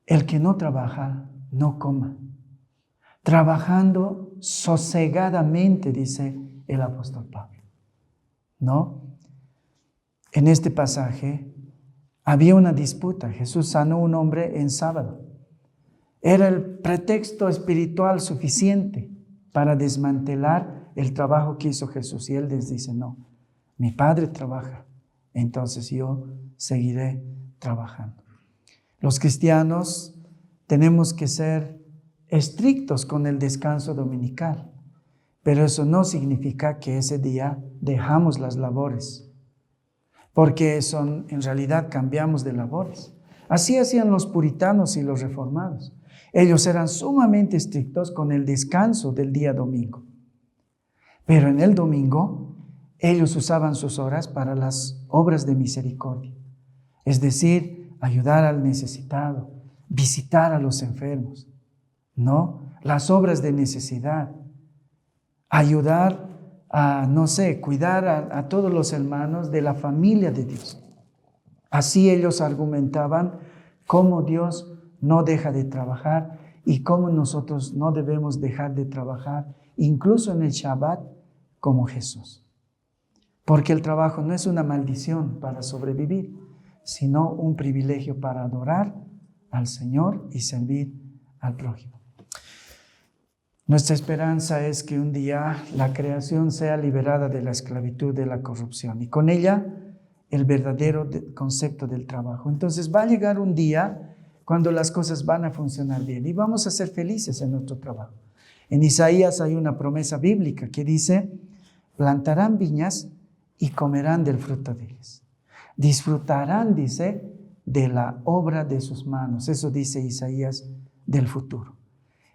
Speaker 1: El que no trabaja, no coma. Trabajando sosegadamente, dice el apóstol Pablo. ¿No? En este pasaje había una disputa. Jesús sanó a un hombre en sábado. Era el pretexto espiritual suficiente para desmantelar el trabajo que hizo Jesús. Y Él les dice, no, mi Padre trabaja, entonces yo seguiré trabajando. Los cristianos tenemos que ser estrictos con el descanso dominical, pero eso no significa que ese día dejamos las labores, porque en realidad cambiamos de labores. Así hacían los puritanos y los reformados. Ellos eran sumamente estrictos con el descanso del día domingo, pero en el domingo ellos usaban sus horas para las obras de misericordia, es decir, ayudar al necesitado, visitar a los enfermos, ¿no? Las obras de necesidad, ayudar a, cuidar a todos los hermanos de la familia de Dios. Así ellos argumentaban cómo Dios no deja de trabajar y cómo nosotros no debemos dejar de trabajar, incluso en el Shabbat, como Jesús. Porque el trabajo no es una maldición para sobrevivir, sino un privilegio para adorar al Señor y servir al prójimo. Nuestra esperanza es que un día la creación sea liberada de la esclavitud de la corrupción y con ella el verdadero concepto del trabajo. Entonces va a llegar un día cuando las cosas van a funcionar bien y vamos a ser felices en nuestro trabajo. En Isaías hay una promesa bíblica que dice, plantarán viñas y comerán del fruto de ellas. Disfrutarán, dice, de la obra de sus manos. Eso dice Isaías del futuro.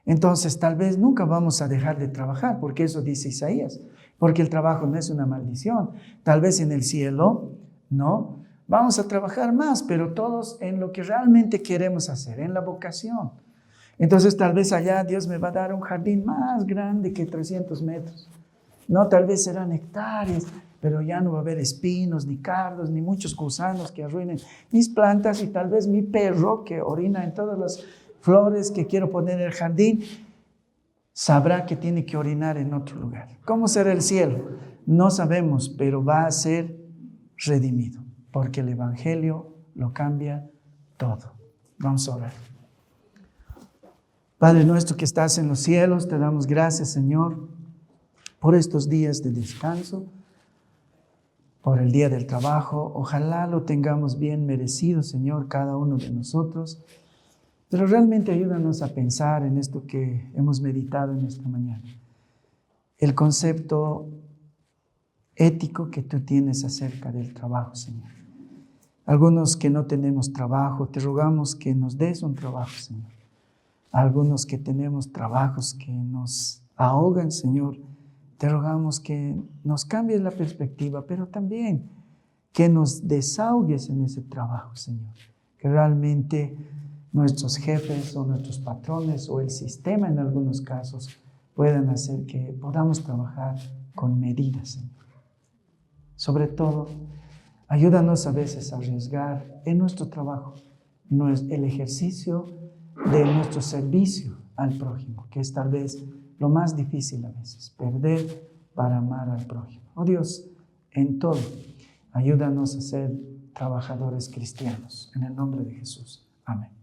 Speaker 1: Entonces, tal vez nunca vamos a dejar de trabajar, porque eso dice Isaías, porque el trabajo no es una maldición. Tal vez en el cielo, no, vamos a trabajar más, pero todos en lo que realmente queremos hacer, en la vocación. Entonces, tal vez allá Dios me va a dar un jardín más grande que 300 metros. No, tal vez serán hectáreas, pero ya no va a haber espinos, ni cardos, ni muchos gusanos que arruinen mis plantas y tal vez mi perro que orina en todas las flores que quiero poner en el jardín, sabrá que tiene que orinar en otro lugar. ¿Cómo será el cielo? No sabemos, pero va a ser redimido, porque el Evangelio lo cambia todo. Vamos a orar. Padre nuestro que estás en los cielos, te damos gracias, Señor, por estos días de descanso, por el día del trabajo. Ojalá lo tengamos bien merecido, Señor, cada uno de nosotros. Pero realmente ayúdanos a pensar en esto que hemos meditado en esta mañana. El concepto ético que tú tienes acerca del trabajo, Señor. Algunos que no tenemos trabajo, te rogamos que nos des un trabajo, Señor. Algunos que tenemos trabajos que nos ahogan, Señor, te rogamos que nos cambies la perspectiva, pero también que nos desahogues en ese trabajo, Señor. Que realmente nuestros jefes o nuestros patrones o el sistema en algunos casos puedan hacer que podamos trabajar con medida, Señor. Sobre todo, ayúdanos a veces a arriesgar en nuestro trabajo el ejercicio de nuestro servicio al prójimo, que es tal vez lo más difícil a veces, perder para amar al prójimo. Oh Dios, en todo, ayúdanos a ser trabajadores cristianos. En el nombre de Jesús. Amén.